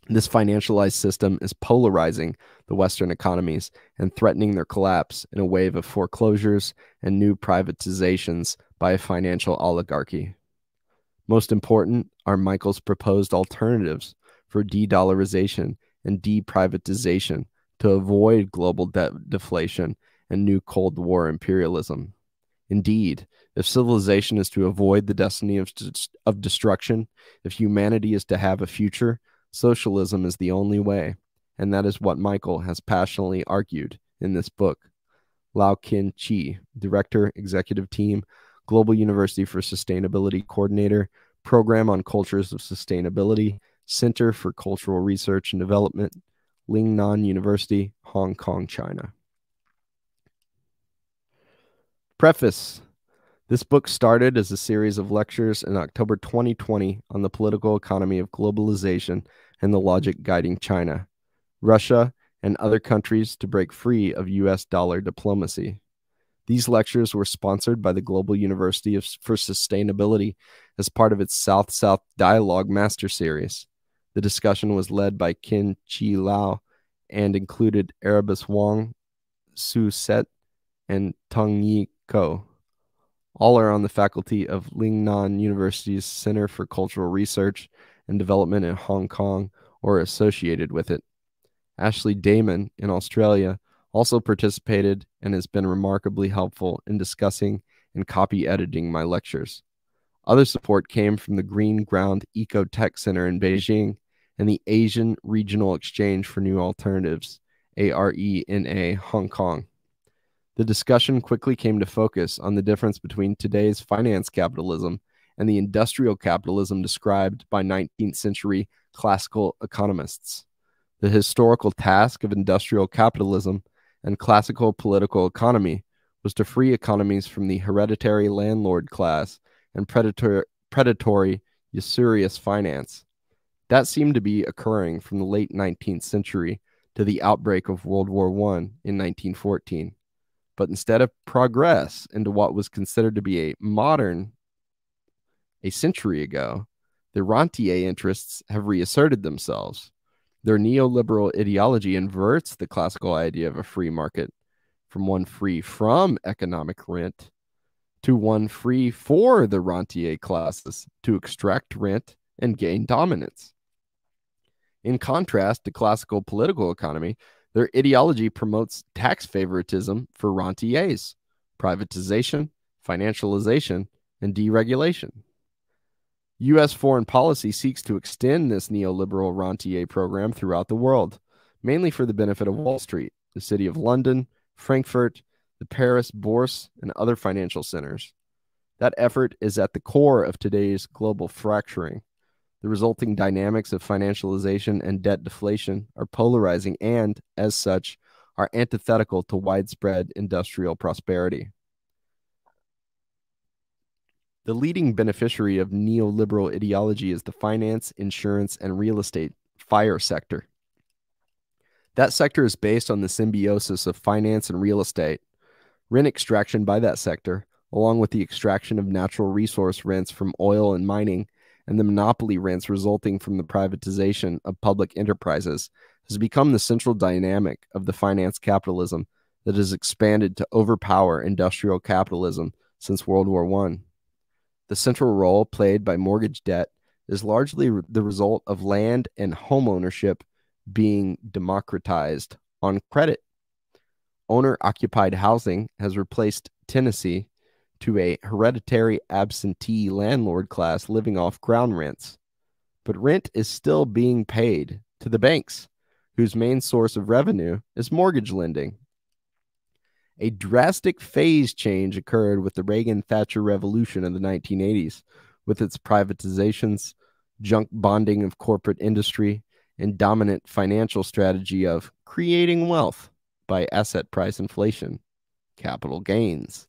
This financialized system is polarizing the Western economies and threatening their collapse in a wave of foreclosures and new privatizations by a financial oligarchy. Most important are Michael's proposed alternatives for de-dollarization and deprivatization to avoid global debt deflation and new Cold War imperialism. Indeed, if civilization is to avoid the destiny of destruction, if humanity is to have a future, socialism is the only way, and that is what Michael has passionately argued in this book. Lau Kin Chi, Director, Executive Team, Global University for Sustainability Coordinator, Program on Cultures of Sustainability, Center for Cultural Research and Development, Lingnan University, Hong Kong, China. Preface. This book started as a series of lectures in October 2020 on the political economy of globalization and the logic guiding China, Russia, and other countries to break free of U.S. dollar diplomacy. These lectures were sponsored by the Global University for Sustainability as part of its South-South Dialogue Master Series. The discussion was led by Qin Chi Lao and included Erebus Wang, Su Set, and Tong Yi Ko. All are on the faculty of Lingnan University's Center for Cultural Research and Development in Hong Kong or associated with it. Ashley Damon in Australia also participated and has been remarkably helpful in discussing and copy editing my lectures. Other support came from the Green Ground Eco Tech Center in Beijing and the Asian Regional Exchange for New Alternatives, ARENA, Hong Kong. The discussion quickly came to focus on the difference between today's finance capitalism and the industrial capitalism described by 19th century classical economists. The historical task of industrial capitalism and classical political economy was to free economies from the hereditary landlord class and predatory usurious finance. That seemed to be occurring from the late 19th century to the outbreak of World War I in 1914. But instead of progress into what was considered to be a century ago, the rentier interests have reasserted themselves. Their neoliberal ideology inverts the classical idea of a free market from one free from economic rent to one free for the rentier classes to extract rent and gain dominance. In contrast to classical political economy, their ideology promotes tax favoritism for rentiers, privatization, financialization, and deregulation. U.S. foreign policy seeks to extend this neoliberal rentier program throughout the world, mainly for the benefit of Wall Street, the City of London, Frankfurt, the Paris Bourse, and other financial centers. That effort is at the core of today's global fracturing. The resulting dynamics of financialization and debt deflation are polarizing and, as such, are antithetical to widespread industrial prosperity. The leading beneficiary of neoliberal ideology is the finance, insurance, and real estate FIRE sector. That sector is based on the symbiosis of finance and real estate. Rent extraction by that sector, along with the extraction of natural resource rents from oil and mining, and the monopoly rents resulting from the privatization of public enterprises, has become the central dynamic of the finance capitalism that has expanded to overpower industrial capitalism since World War I. The central role played by mortgage debt is largely the result of land and home ownership being democratized on credit. Owner-occupied housing has replaced tenancy to a hereditary absentee landlord class living off ground rents. But rent is still being paid to the banks, whose main source of revenue is mortgage lending. A drastic phase change occurred with the Reagan-Thatcher revolution of the 1980s, with its privatizations, junk bonding of corporate industry, and dominant financial strategy of creating wealth by asset price inflation, capital gains.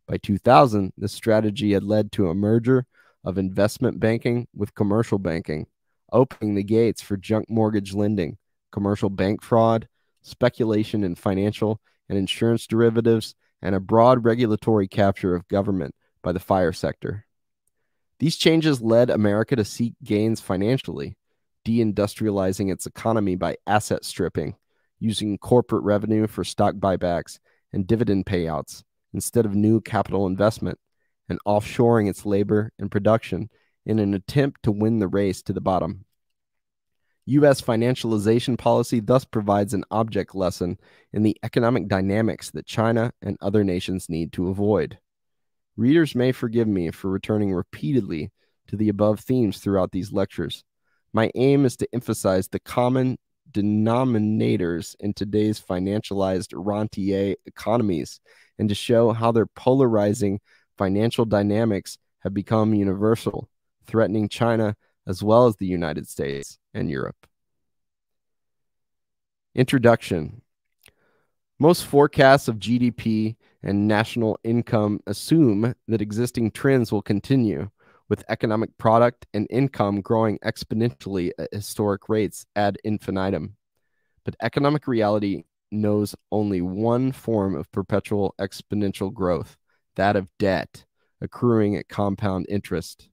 By 2000, this strategy had led to a merger of investment banking with commercial banking, opening the gates for junk mortgage lending, commercial bank fraud, speculation in financial and insurance derivatives, and a broad regulatory capture of government by the FIRE sector. These changes led America to seek gains financially, deindustrializing its economy by asset stripping, using corporate revenue for stock buybacks and dividend payouts instead of new capital investment, and offshoring its labor and production in an attempt to win the race to the bottom. U.S. financialization policy thus provides an object lesson in the economic dynamics that China and other nations need to avoid. Readers may forgive me for returning repeatedly to the above themes throughout these lectures. My aim is to emphasize the common denominators in today's financialized rentier economies and to show how their polarizing financial dynamics have become universal, threatening China as well as the United States and Europe. Introduction. Most forecasts of GDP and national income assume that existing trends will continue, with economic product and income growing exponentially at historic rates ad infinitum. But economic reality knows only one form of perpetual exponential growth, that of debt, accruing at compound interest.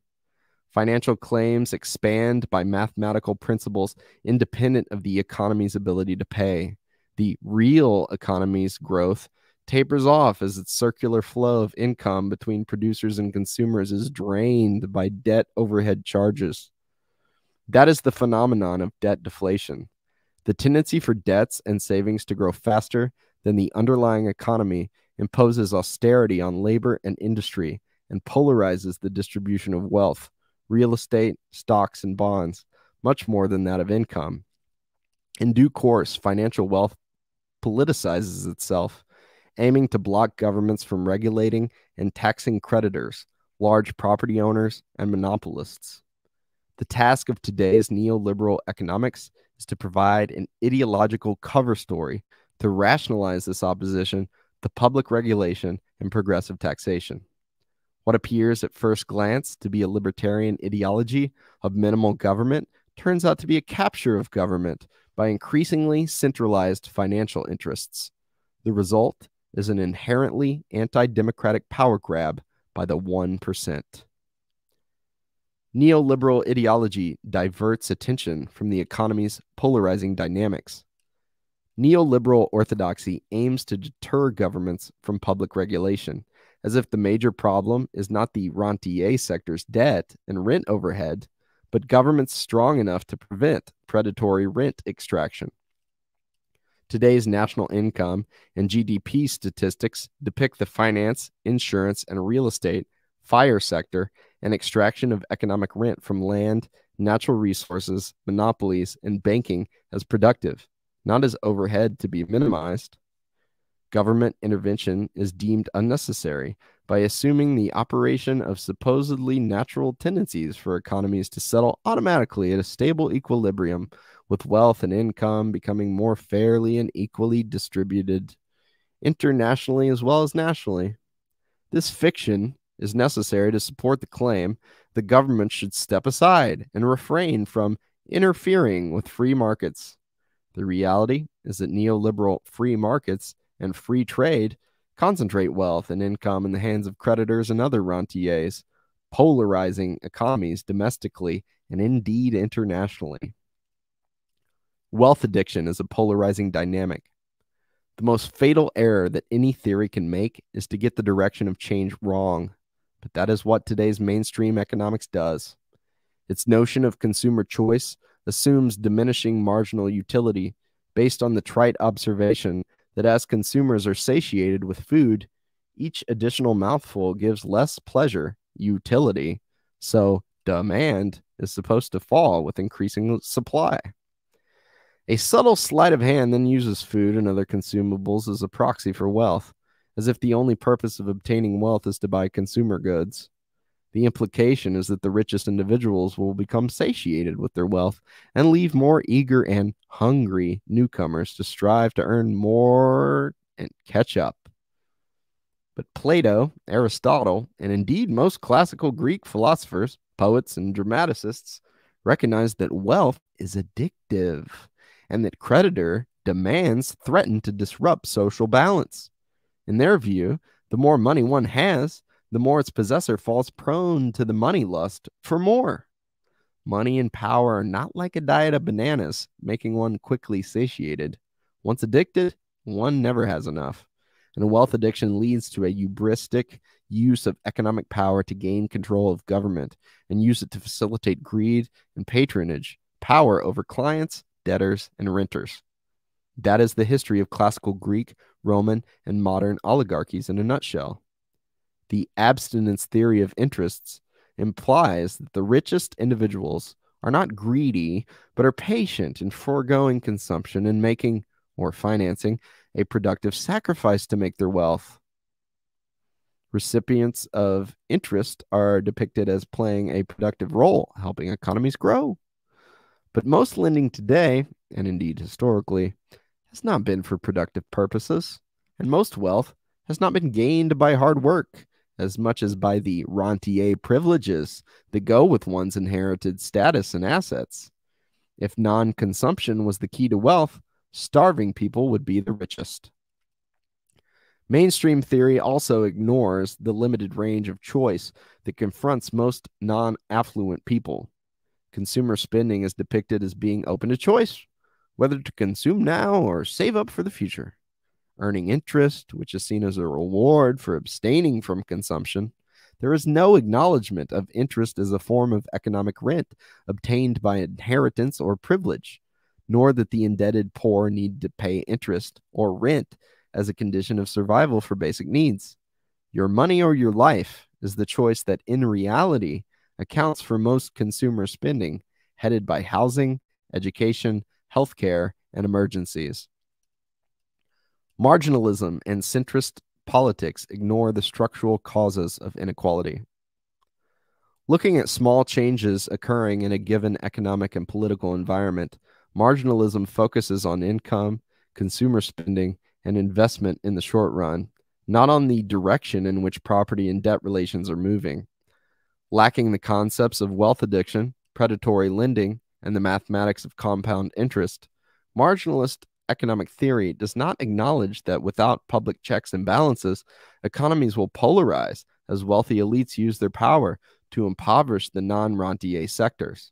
Financial claims expand by mathematical principles independent of the economy's ability to pay. The real economy's growth tapers off as its circular flow of income between producers and consumers is drained by debt overhead charges. That is the phenomenon of debt deflation. The tendency for debts and savings to grow faster than the underlying economy imposes austerity on labor and industry and polarizes the distribution of wealth, real estate, stocks, and bonds, much more than that of income. In due course, financial wealth politicizes itself, aiming to block governments from regulating and taxing creditors, large property owners, and monopolists. The task of today's neoliberal economics is to provide an ideological cover story to rationalize this opposition to public regulation and progressive taxation. What appears at first glance to be a libertarian ideology of minimal government turns out to be a capture of government by increasingly centralized financial interests. The result is an inherently anti-democratic power grab by the 1%. Neoliberal ideology diverts attention from the economy's polarizing dynamics. Neoliberal orthodoxy aims to deter governments from public regulation, as if the major problem is not the rentier sector's debt and rent overhead, but governments strong enough to prevent predatory rent extraction. Today's national income and GDP statistics depict the finance, insurance, and real estate, FIRE sector, and extraction of economic rent from land, natural resources, monopolies, and banking as productive, not as overhead to be minimized. Government intervention is deemed unnecessary by assuming the operation of supposedly natural tendencies for economies to settle automatically at a stable equilibrium, with wealth and income becoming more fairly and equally distributed internationally as well as nationally. This fiction is necessary to support the claim the government should step aside and refrain from interfering with free markets. The reality is that neoliberal free markets and free trade concentrate wealth and income in the hands of creditors and other rentiers, polarizing economies domestically and indeed internationally. Wealth addiction is a polarizing dynamic. The most fatal error that any theory can make is to get the direction of change wrong, but that is what today's mainstream economics does. Its notion of consumer choice assumes diminishing marginal utility based on the trite observation that as consumers are satiated with food, each additional mouthful gives less pleasure, utility, so demand is supposed to fall with increasing supply. A subtle sleight of hand then uses food and other consumables as a proxy for wealth, as if the only purpose of obtaining wealth is to buy consumer goods. The implication is that the richest individuals will become satiated with their wealth and leave more eager and hungry newcomers to strive to earn more and catch up. But Plato, Aristotle, and indeed most classical Greek philosophers, poets, and dramaticists recognized that wealth is addictive and that creditor demands threaten to disrupt social balance. In their view, the more money one has, the more its possessor falls prone to the money lust for more. Money and power are not like a diet of bananas, making one quickly satiated. Once addicted, one never has enough. And a wealth addiction leads to a hubristic use of economic power to gain control of government and use it to facilitate greed and patronage, power over clients, debtors, and renters. That is the history of classical Greek, Roman, and modern oligarchies in a nutshell. The abstinence theory of interests implies that the richest individuals are not greedy, but are patient in foregoing consumption and making or financing a productive sacrifice to make their wealth. Recipients of interest are depicted as playing a productive role, helping economies grow. But most lending today, and indeed historically, has not been for productive purposes, and most wealth has not been gained by hard work as much as by the rentier privileges that go with one's inherited status and assets. If non-consumption was the key to wealth, starving people would be the richest. Mainstream theory also ignores the limited range of choice that confronts most non-affluent people. Consumer spending is depicted as being open to choice, whether to consume now or save up for the future. Earning interest, which is seen as a reward for abstaining from consumption, there is no acknowledgement of interest as a form of economic rent obtained by inheritance or privilege, nor that the indebted poor need to pay interest or rent as a condition of survival for basic needs. Your money or your life is the choice that in reality accounts for most consumer spending, headed by housing, education, healthcare, and emergencies. Marginalism and centrist politics ignore the structural causes of inequality. Looking at small changes occurring in a given economic and political environment, marginalism focuses on income, consumer spending, and investment in the short run, not on the direction in which property and debt relations are moving. Lacking the concepts of wealth addiction, predatory lending, and the mathematics of compound interest, marginalist economic theory does not acknowledge that without public checks and balances, economies will polarize as wealthy elites use their power to impoverish the non-rentier sectors.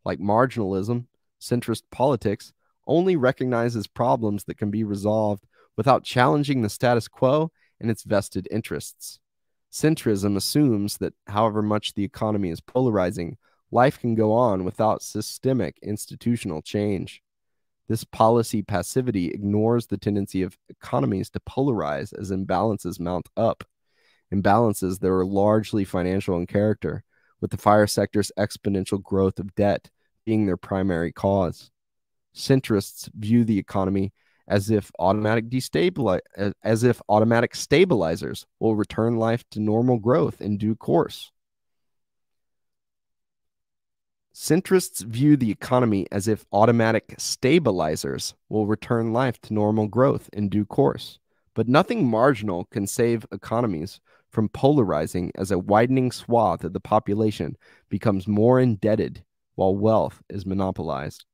Like marginalism, centrist politics only recognizes problems that can be resolved without challenging the status quo and its vested interests. Centrism assumes that however much the economy is polarizing, life can go on without systemic institutional change. This policy passivity ignores the tendency of economies to polarize as imbalances mount up, imbalances that are largely financial in character, with the fire sector's exponential growth of debt being their primary cause. Centrists view the economy as if automatic stabilizers will return life to normal growth in due course. Centrists view the economy as if automatic stabilizers will return life to normal growth in due course. But nothing marginal can save economies from polarizing as a widening swath of the population becomes more indebted while wealth is monopolized.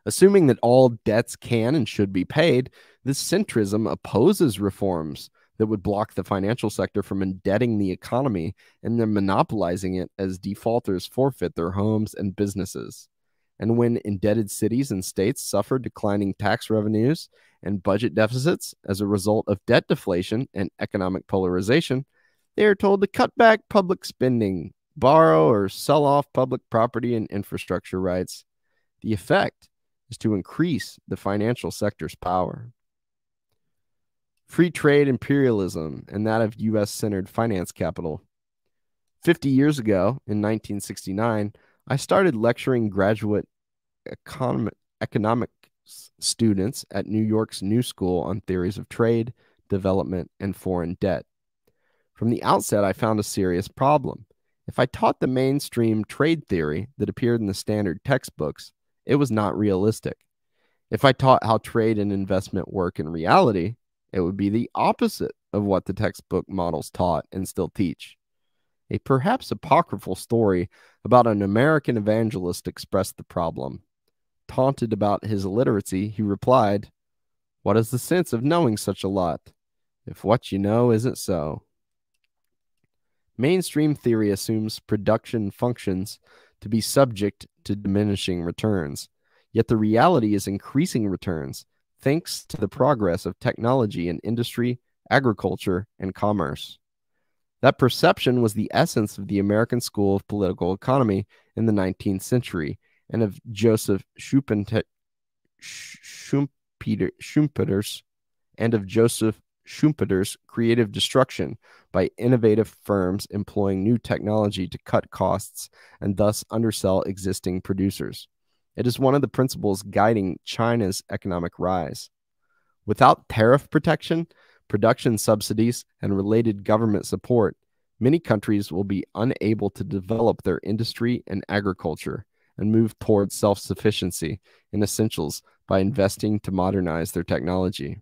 Assuming that all debts can and should be paid, this centrism opposes reforms that would block the financial sector from indebting the economy and then monopolizing it as defaulters forfeit their homes and businesses. And when indebted cities and states suffer declining tax revenues and budget deficits as a result of debt deflation and economic polarization, they are told to cut back public spending, borrow or sell off public property and infrastructure rights. The effect is to increase the financial sector's power. Free trade imperialism and that of U.S.-centered finance capital. 50 years ago, in 1969, I started lecturing graduate economics students at New York's New School on theories of trade, development, and foreign debt. From the outset, I found a serious problem. If I taught the mainstream trade theory that appeared in the standard textbooks, it was not realistic. If I taught how trade and investment work in reality, it would be the opposite of what the textbook models taught and still teach. A perhaps apocryphal story about an American evangelist expressed the problem. Taunted about his illiteracy, he replied, "What is the sense of knowing such a lot, if what you know isn't so?" Mainstream theory assumes production functions to be subject to diminishing returns, yet the reality is increasing returns thanks to the progress of technology in industry, agriculture, and commerce. That perception was the essence of the American School of Political Economy in the 19th century and of Joseph Schumpeter's creative destruction by innovative firms employing new technology to cut costs and thus undersell existing producers. It is one of the principles guiding China's economic rise. Without tariff protection, production subsidies, and related government support, many countries will be unable to develop their industry and agriculture and move towards self-sufficiency in essentials by investing to modernize their technology,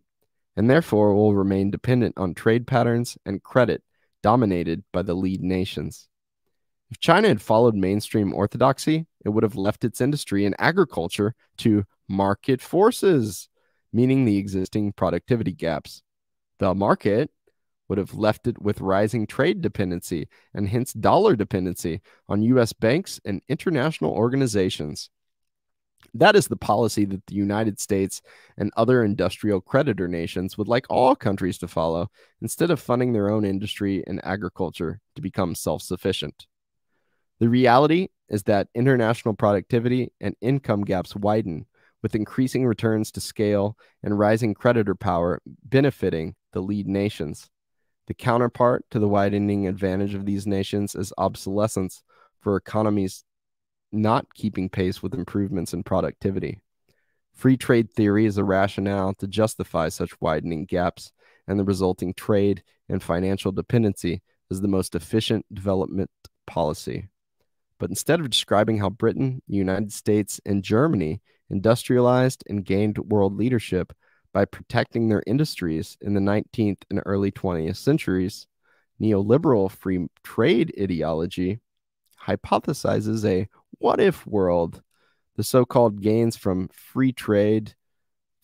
and therefore will remain dependent on trade patterns and credit dominated by the lead nations. If China had followed mainstream orthodoxy, it would have left its industry and agriculture to market forces, meaning the existing productivity gaps. The market would have left it with rising trade dependency and hence dollar dependency on U.S. banks and international organizations. That is the policy that the United States and other industrial creditor nations would like all countries to follow, instead of funding their own industry and agriculture to become self-sufficient. The reality is that international productivity and income gaps widen, with increasing returns to scale and rising creditor power benefiting the lead nations. The counterpart to the widening advantage of these nations is obsolescence for economies not keeping pace with improvements in productivity. Free trade theory is a rationale to justify such widening gaps, and the resulting trade and financial dependency is the most efficient development policy. But instead of describing how Britain, the United States, and Germany industrialized and gained world leadership by protecting their industries in the 19th and early 20th centuries, neoliberal free trade ideology hypothesizes a what-if world. The so-called gains from free trade,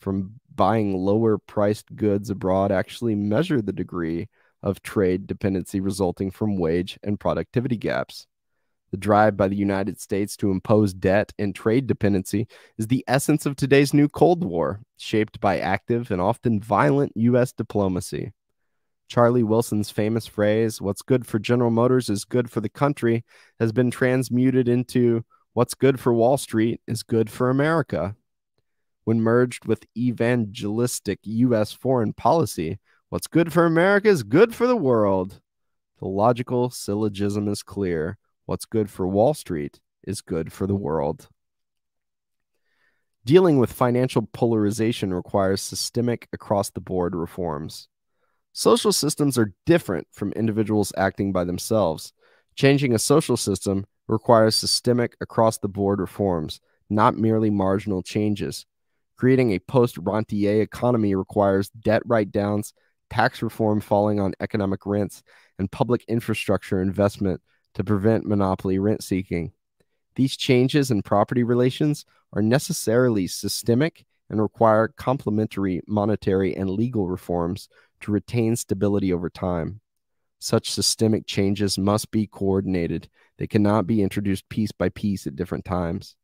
from buying lower-priced goods abroad, actually measure the degree of trade dependency resulting from wage and productivity gaps. The drive by the United States to impose debt and trade dependency is the essence of today's new Cold War, shaped by active and often violent U.S. diplomacy. Charlie Wilson's famous phrase, "What's good for General Motors is good for the country," has been transmuted into "What's good for Wall Street is good for America." When merged with evangelistic U.S. foreign policy, what's good for America is good for the world. The logical syllogism is clear. What's good for Wall Street is good for the world. Dealing with financial polarization requires systemic across-the-board reforms. Social systems are different from individuals acting by themselves. Changing a social system requires systemic across-the-board reforms, not merely marginal changes. Creating a post-rentier economy requires debt write-downs, tax reform falling on economic rents, and public infrastructure investment to prevent monopoly rent-seeking. These changes in property relations are necessarily systemic and require complementary monetary and legal reforms to retain stability over time. Such systemic changes must be coordinated. They cannot be introduced piece by piece at different times.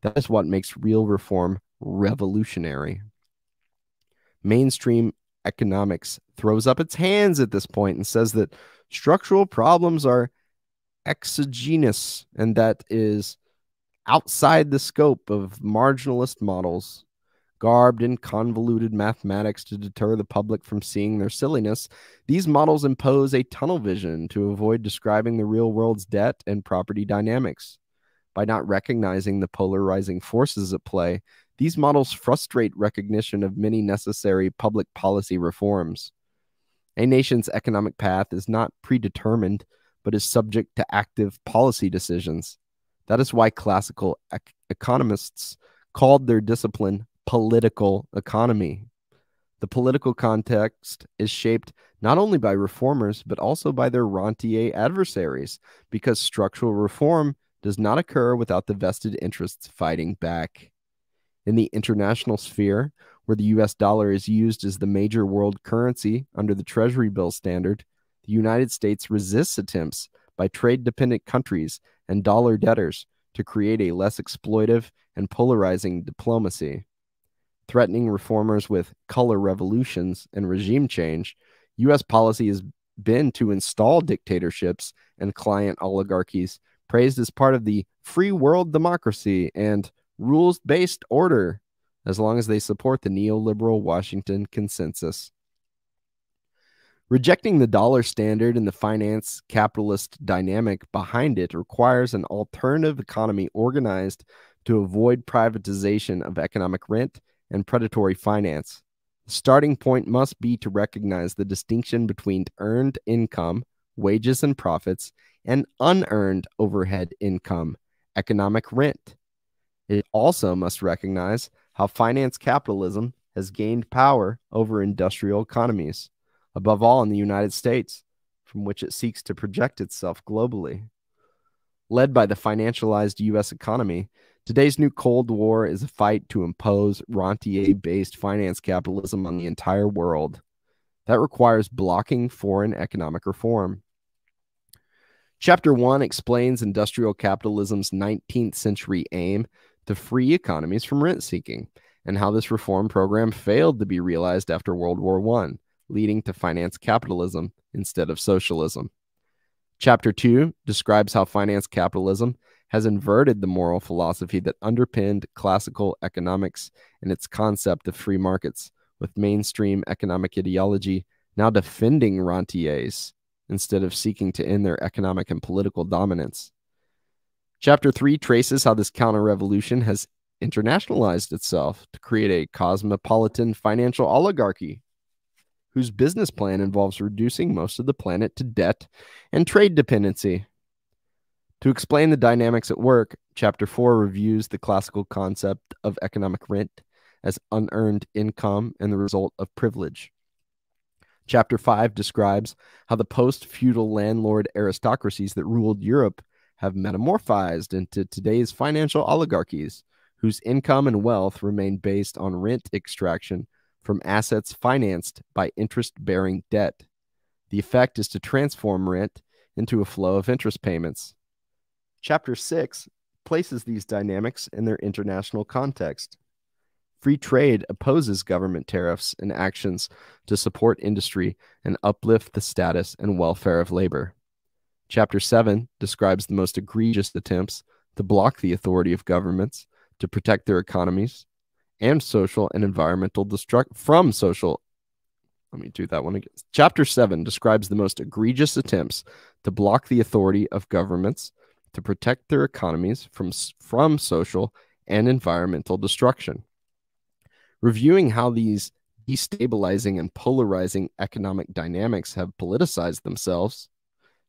That is what makes real reform revolutionary. Mainstream economics throws up its hands at this point and says that structural problems are exogenous, and that is outside the scope of marginalist models. Garbed in convoluted mathematics to deter the public from seeing their silliness, these models impose a tunnel vision to avoid describing the real world's debt and property dynamics. By not recognizing the polarizing forces at play, these models frustrate recognition of many necessary public policy reforms. A nation's economic path is not predetermined, but is subject to active policy decisions. That is why classical economists called their discipline political economy. The political context is shaped not only by reformers, but also by their rentier adversaries, because structural reform does not occur without the vested interests fighting back. In the international sphere, where the US dollar is used as the major world currency under the Treasury bill standard, the United States resists attempts by trade-dependent countries and dollar debtors to create a less exploitive and polarizing diplomacy. Threatening reformers with color revolutions and regime change, U.S. policy has been to install dictatorships and client oligarchies, praised as part of the free world democracy and rules-based order, as long as they support the neoliberal Washington consensus. Rejecting the dollar standard and the finance capitalist dynamic behind it requires an alternative economy organized to avoid privatization of economic rent and predatory finance. The starting point must be to recognize the distinction between earned income, wages and profits, and unearned overhead income, economic rent. It also must recognize how finance capitalism has gained power over industrial economies, above all in the United States, from which it seeks to project itself globally. Led by the financialized U.S. economy, today's new Cold War is a fight to impose rentier-based finance capitalism on the entire world. That requires blocking foreign economic reform. Chapter 1 explains industrial capitalism's 19th century aim to free economies from rent-seeking, and how this reform program failed to be realized after World War I, leading to finance capitalism instead of socialism. Chapter 2 describes how finance capitalism has inverted the moral philosophy that underpinned classical economics and its concept of free markets, with mainstream economic ideology now defending rentiers instead of seeking to end their economic and political dominance. Chapter 3 traces how this counter-revolution has internationalized itself to create a cosmopolitan financial oligarchy whose business plan involves reducing most of the planet to debt and trade dependency. To explain the dynamics at work, Chapter 4 reviews the classical concept of economic rent as unearned income and the result of privilege. Chapter 5 describes how the post-feudal landlord aristocracies that ruled Europe have metamorphosed into today's financial oligarchies, whose income and wealth remain based on rent extraction from assets financed by interest-bearing debt. The effect is to transform rent into a flow of interest payments. Chapter 6 places these dynamics in their international context. Free trade opposes government tariffs and actions to support industry and uplift the status and welfare of labor. Chapter 7 describes the most egregious attempts to block the authority of governments to protect their economies and social and environmental from social. Let me do that one again. Chapter 7 describes the most egregious attempts to block the authority of governments to protect their economies from social and environmental destruction. Reviewing how these destabilizing and polarizing economic dynamics have politicized themselves,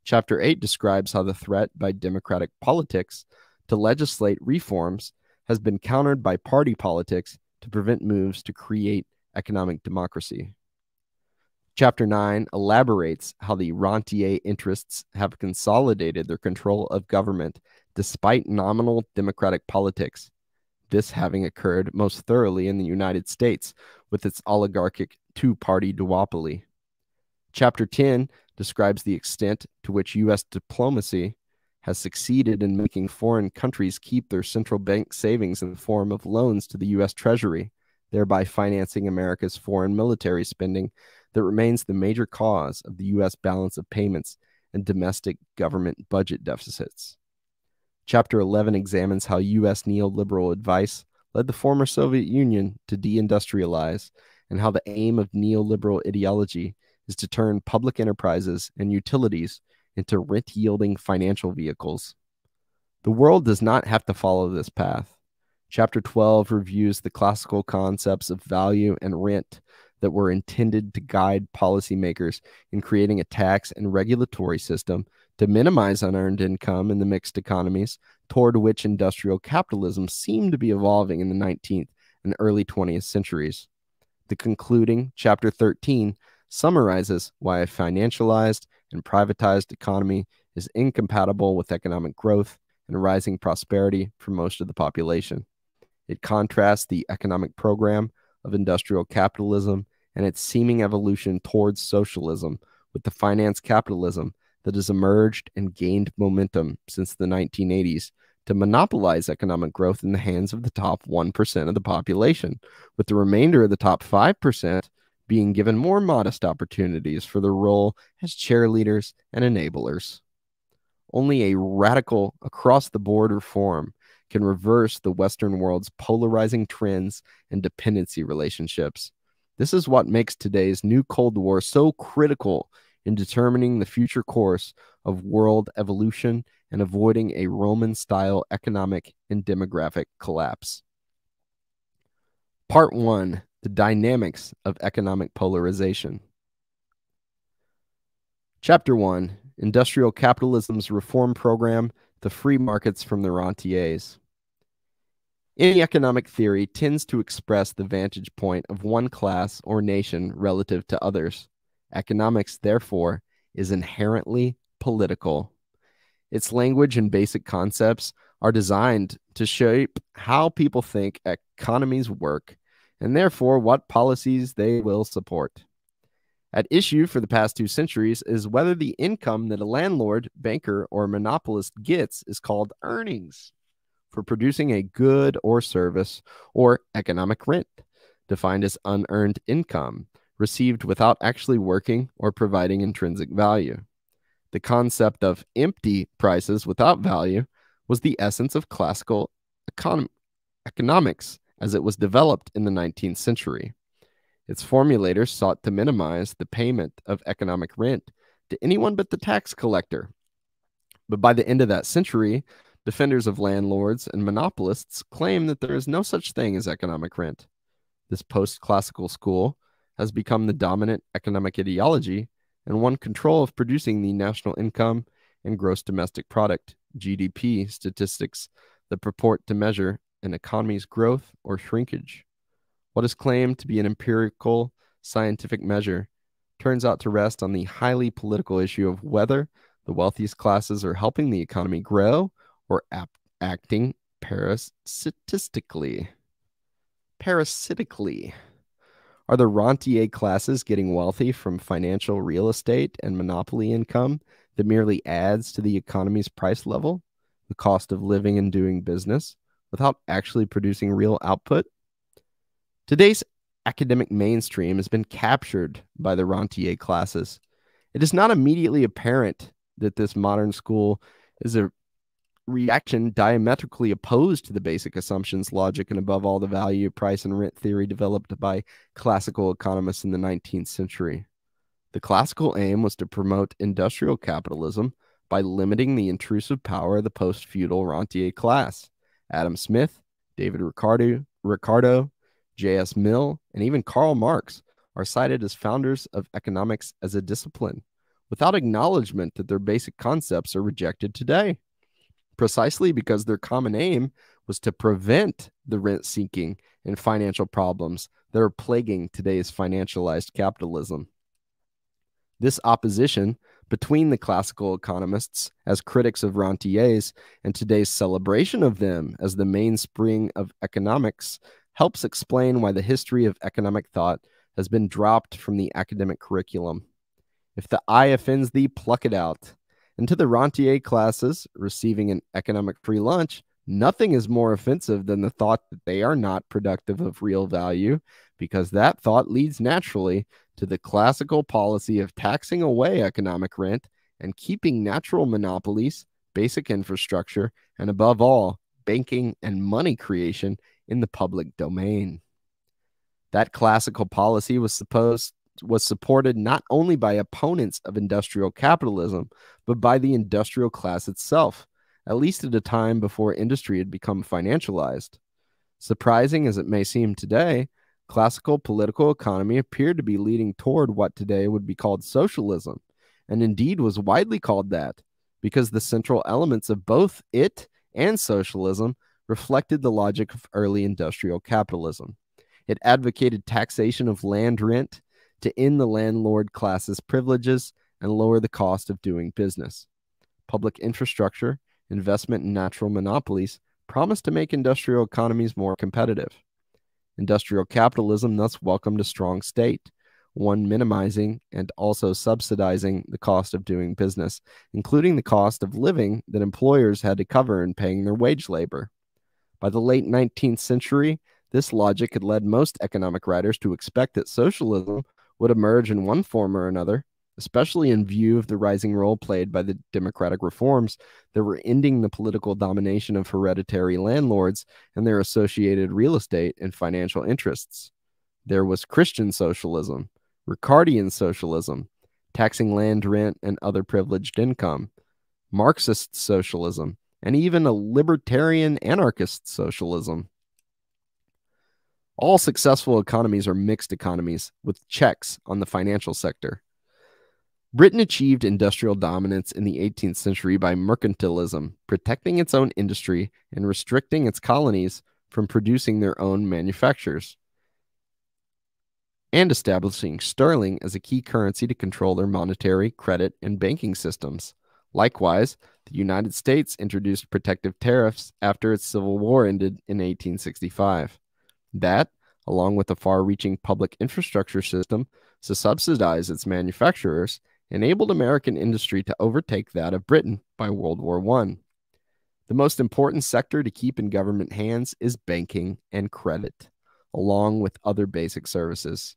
Chapter 8 describes how the threat by democratic politics to legislate reforms has been countered by party politics to prevent moves to create economic democracy. Chapter 9 elaborates how the rentier interests have consolidated their control of government despite nominal democratic politics, this having occurred most thoroughly in the United States with its oligarchic two-party duopoly. Chapter 10 describes the extent to which U.S. diplomacy has succeeded in making foreign countries keep their central bank savings in the form of loans to the U.S. Treasury, thereby financing America's foreign military spending that remains the major cause of the U.S. balance of payments and domestic government budget deficits. Chapter 11 examines how U.S. neoliberal advice led the former Soviet Union to deindustrialize, and how the aim of neoliberal ideology is to turn public enterprises and utilities into rent-yielding financial vehicles. The world does not have to follow this path. Chapter 12 reviews the classical concepts of value and rent that were intended to guide policymakers in creating a tax and regulatory system to minimize unearned income in the mixed economies toward which industrial capitalism seemed to be evolving in the 19th and early 20th centuries. The concluding Chapter 13 summarizes why a financialized and privatized economy is incompatible with economic growth and rising prosperity for most of the population. It contrasts the economic program of industrial capitalism and its seeming evolution towards socialism with the finance capitalism that has emerged and gained momentum since the 1980s to monopolize economic growth in the hands of the top 1% of the population, with the remainder of the top 5% being given more modest opportunities for their role as cheerleaders and enablers. Only a radical across-the-board reform can reverse the Western world's polarizing trends and dependency relationships. This is what makes today's new Cold War so critical in determining the future course of world evolution and avoiding a Roman-style economic and demographic collapse. Part 1. The Dynamics of Economic Polarization. Chapter 1. Industrial Capitalism's Reform Program, the Free Markets from the Rentiers. Any economic theory tends to express the vantage point of one class or nation relative to others. Economics, therefore, is inherently political. Its language and basic concepts are designed to shape how people think economies work, and therefore what policies they will support. At issue for the past 2 centuries is whether the income that a landlord, banker, or monopolist gets is called earnings for producing a good or service, or economic rent, defined as unearned income received without actually working or providing intrinsic value. The concept of empty prices without value was the essence of classical economics as it was developed in the 19th century. Its formulators sought to minimize the payment of economic rent to anyone but the tax collector. But by the end of that century, defenders of landlords and monopolists claim that there is no such thing as economic rent. This post-classical school has become the dominant economic ideology and won control of producing the national income and gross domestic product, GDP, statistics that purport to measure an economy's growth or shrinkage. What is claimed to be an empirical scientific measure turns out to rest on the highly political issue of whether the wealthiest classes are helping the economy grow or acting parasitically. Are the rentier classes getting wealthy from financial real estate and monopoly income that merely adds to the economy's price level, the cost of living and doing business, without actually producing real output? Today's academic mainstream has been captured by the rentier classes. It is not immediately apparent that this modern school is a reaction diametrically opposed to the basic assumptions, logic, and above all the value, price, and rent theory developed by classical economists in the 19th century. The classical aim was to promote industrial capitalism by limiting the intrusive power of the post-feudal rentier class. Adam Smith, David Ricardo, J.S. Mill, and even Karl Marx are cited as founders of economics as a discipline, without acknowledgement that their basic concepts are rejected today, precisely because their common aim was to prevent the rent-seeking and financial problems that are plaguing today's financialized capitalism. This opposition between the classical economists as critics of rentiers and today's celebration of them as the mainspring of economics helps explain why the history of economic thought has been dropped from the academic curriculum. If the eye offends thee, pluck it out. And to the rentier classes receiving an economic free lunch, nothing is more offensive than the thought that they are not productive of real value, because that thought leads naturally to the classical policy of taxing away economic rent and keeping natural monopolies, basic infrastructure, and above all, banking and money creation in the public domain. That classical policy was supported not only by opponents of industrial capitalism, but by the industrial class itself, at least at a time before industry had become financialized. Surprising as it may seem today, classical political economy appeared to be leading toward what today would be called socialism, and indeed was widely called that, because the central elements of both it and socialism reflected the logic of early industrial capitalism. It advocated taxation of land rent to end the landlord class's privileges and lower the cost of doing business. Public infrastructure, investment in natural monopolies promised to make industrial economies more competitive. Industrial capitalism thus welcomed a strong state, one minimizing and also subsidizing the cost of doing business, including the cost of living that employers had to cover in paying their wage labor. By the late 19th century, this logic had led most economic writers to expect that socialism would emerge in one form or another, especially in view of the rising role played by the democratic reforms that were ending the political domination of hereditary landlords and their associated real estate and financial interests. There was Christian socialism, Ricardian socialism, taxing land rent and other privileged income, Marxist socialism, and even a libertarian anarchist socialism. All successful economies are mixed economies with checks on the financial sector. Britain achieved industrial dominance in the 18th century by mercantilism, protecting its own industry and restricting its colonies from producing their own manufactures, and establishing sterling as a key currency to control their monetary, credit, and banking systems. Likewise, the United States introduced protective tariffs after its Civil War ended in 1865. That, along with a far-reaching public infrastructure system to subsidize its manufacturers, enabled American industry to overtake that of Britain by World War I. The most important sector to keep in government hands is banking and credit, along with other basic services.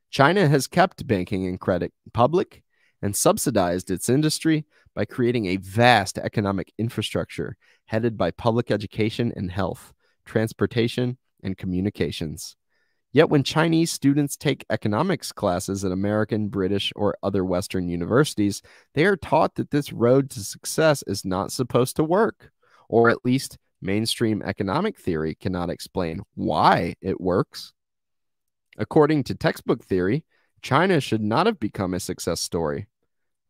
China has kept banking and credit public and subsidized its industry by creating a vast economic infrastructure headed by public education and health, transportation, and communications. Yet when Chinese students take economics classes at American, British, or other Western universities, they are taught that this road to success is not supposed to work, or at least mainstream economic theory cannot explain why it works. According to textbook theory, China should not have become a success story.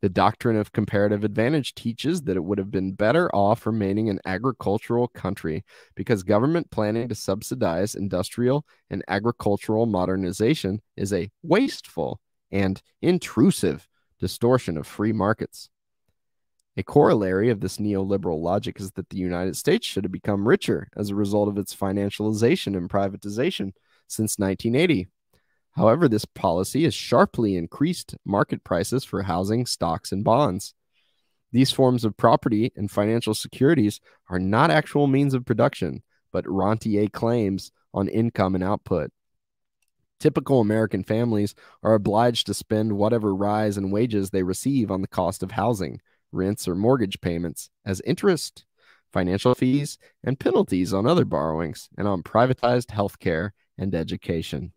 The doctrine of comparative advantage teaches that it would have been better off remaining an agricultural country because government planning to subsidize industrial and agricultural modernization is a wasteful and intrusive distortion of free markets. A corollary of this neoliberal logic is that the United States should have become richer as a result of its financialization and privatization since 1980. However, this policy has sharply increased market prices for housing, stocks, and bonds. These forms of property and financial securities are not actual means of production, but rentier claims on income and output. Typical American families are obliged to spend whatever rise in wages they receive on the cost of housing, rents, or mortgage payments as interest, financial fees, and penalties on other borrowings, and on privatized health care and education.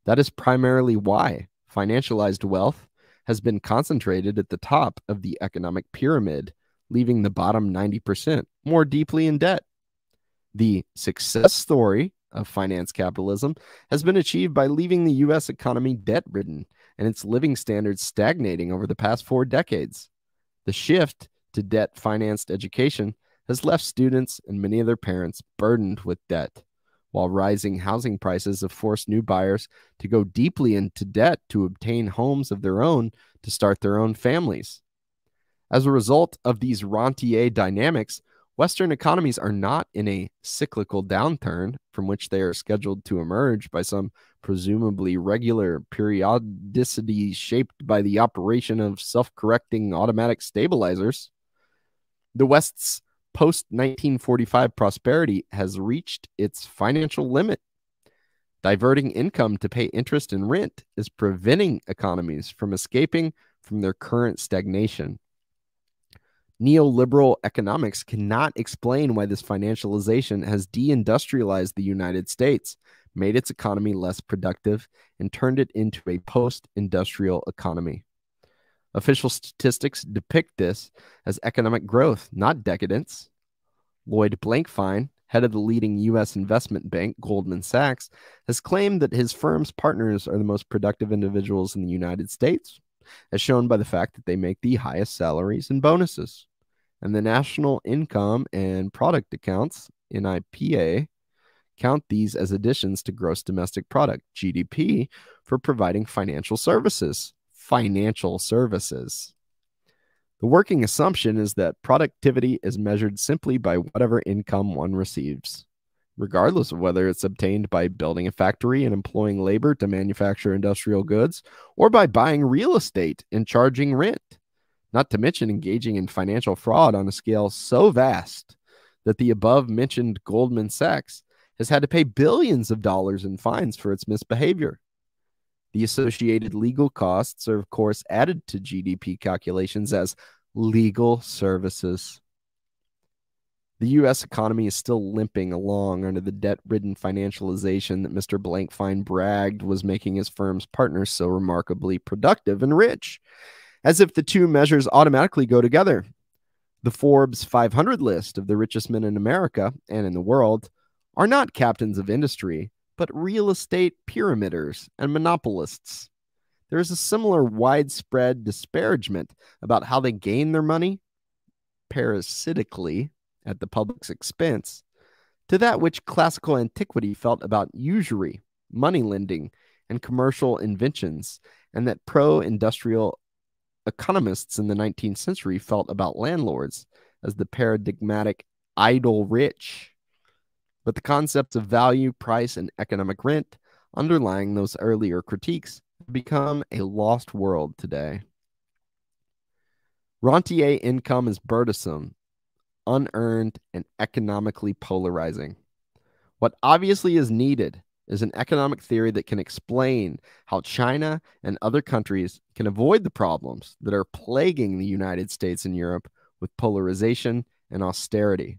That is primarily why financialized wealth has been concentrated at the top of the economic pyramid, leaving the bottom 90% more deeply in debt. The success story of finance capitalism has been achieved by leaving the U.S. economy debt-ridden and its living standards stagnating over the past 4 decades. The shift to debt-financed education has left students and many of their parents burdened with debt, while rising housing prices have forced new buyers to go deeply into debt to obtain homes of their own to start their own families. As a result of these rentier dynamics, Western economies are not in a cyclical downturn from which they are scheduled to emerge by some presumably regular periodicity shaped by the operation of self-correcting automatic stabilizers. The West's post-1945 prosperity has reached its financial limit. Diverting income to pay interest and rent is preventing economies from escaping from their current stagnation. Neoliberal economics cannot explain why this financialization has deindustrialized the United States, made its economy less productive, and turned it into a post-industrial economy. Official statistics depict this as economic growth, not decadence. Lloyd Blankfein head of the leading U.S. investment bank, Goldman Sachs, has claimed that his firm's partners are the most productive individuals in the United States, as shown by the fact that they make the highest salaries and bonuses. And the National Income and Product Accounts, NIPA, count these as additions to gross domestic product, GDP, for providing financial services. Financial services. The working assumption is that productivity is measured simply by whatever income one receives, regardless of whether it's obtained by building a factory and employing labor to manufacture industrial goods, or by buying real estate and charging rent, not to mention engaging in financial fraud on a scale so vast that the above-mentioned Goldman Sachs has had to pay billions of dollars in fines for its misbehavior. The associated legal costs are, of course, added to GDP calculations as legal services. The U.S. economy is still limping along under the debt-ridden financialization that Mr. Blankfein bragged was making his firm's partners so remarkably productive and rich, as if the two measures automatically go together. The Forbes 500 list of the richest men in America and in the world are not captains of industry, but real estate pyramiders and monopolists. There is a similar widespread disparagement about how they gain their money, parasitically, at the public's expense, to that which classical antiquity felt about usury, money lending, and commercial inventions, and that pro-industrial economists in the 19th century felt about landlords as the paradigmatic idle rich. But the concepts of value, price, and economic rent underlying those earlier critiques have become a lost world today. Rentier income is burdensome, unearned, and economically polarizing. What obviously is needed is an economic theory that can explain how China and other countries can avoid the problems that are plaguing the United States and Europe with polarization and austerity.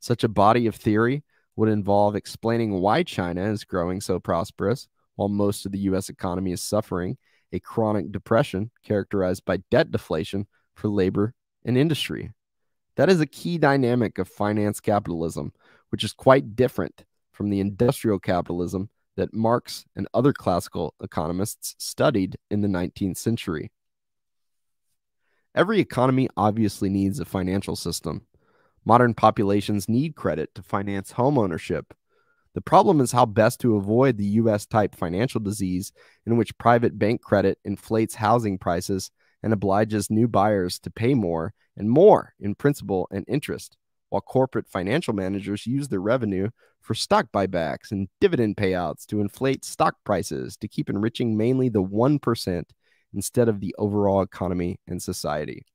Such a body of theory would involve explaining why China is growing so prosperous while most of the U.S. economy is suffering a chronic depression characterized by debt deflation for labor and industry. That is a key dynamic of finance capitalism, which is quite different from the industrial capitalism that Marx and other classical economists studied in the 19th century. Every economy obviously needs a financial system. Modern populations need credit to finance home ownership. The problem is how best to avoid the U.S.-type financial disease in which private bank credit inflates housing prices and obliges new buyers to pay more and more in principal and interest, while corporate financial managers use their revenue for stock buybacks and dividend payouts to inflate stock prices to keep enriching mainly the 1% instead of the overall economy and society.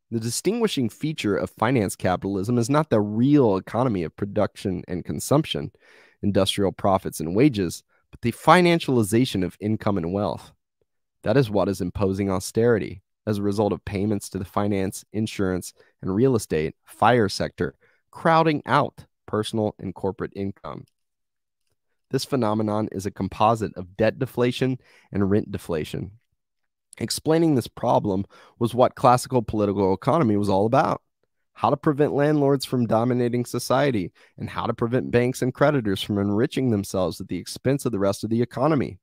The distinguishing feature of finance capitalism is not the real economy of production and consumption, industrial profits and wages, but the financialization of income and wealth. That is what is imposing austerity as a result of payments to the finance, insurance, and real estate, fire sector, crowding out personal and corporate income. This phenomenon is a composite of debt deflation and rent deflation. Explaining this problem was what classical political economy was all about: how to prevent landlords from dominating society, and how to prevent banks and creditors from enriching themselves at the expense of the rest of the economy.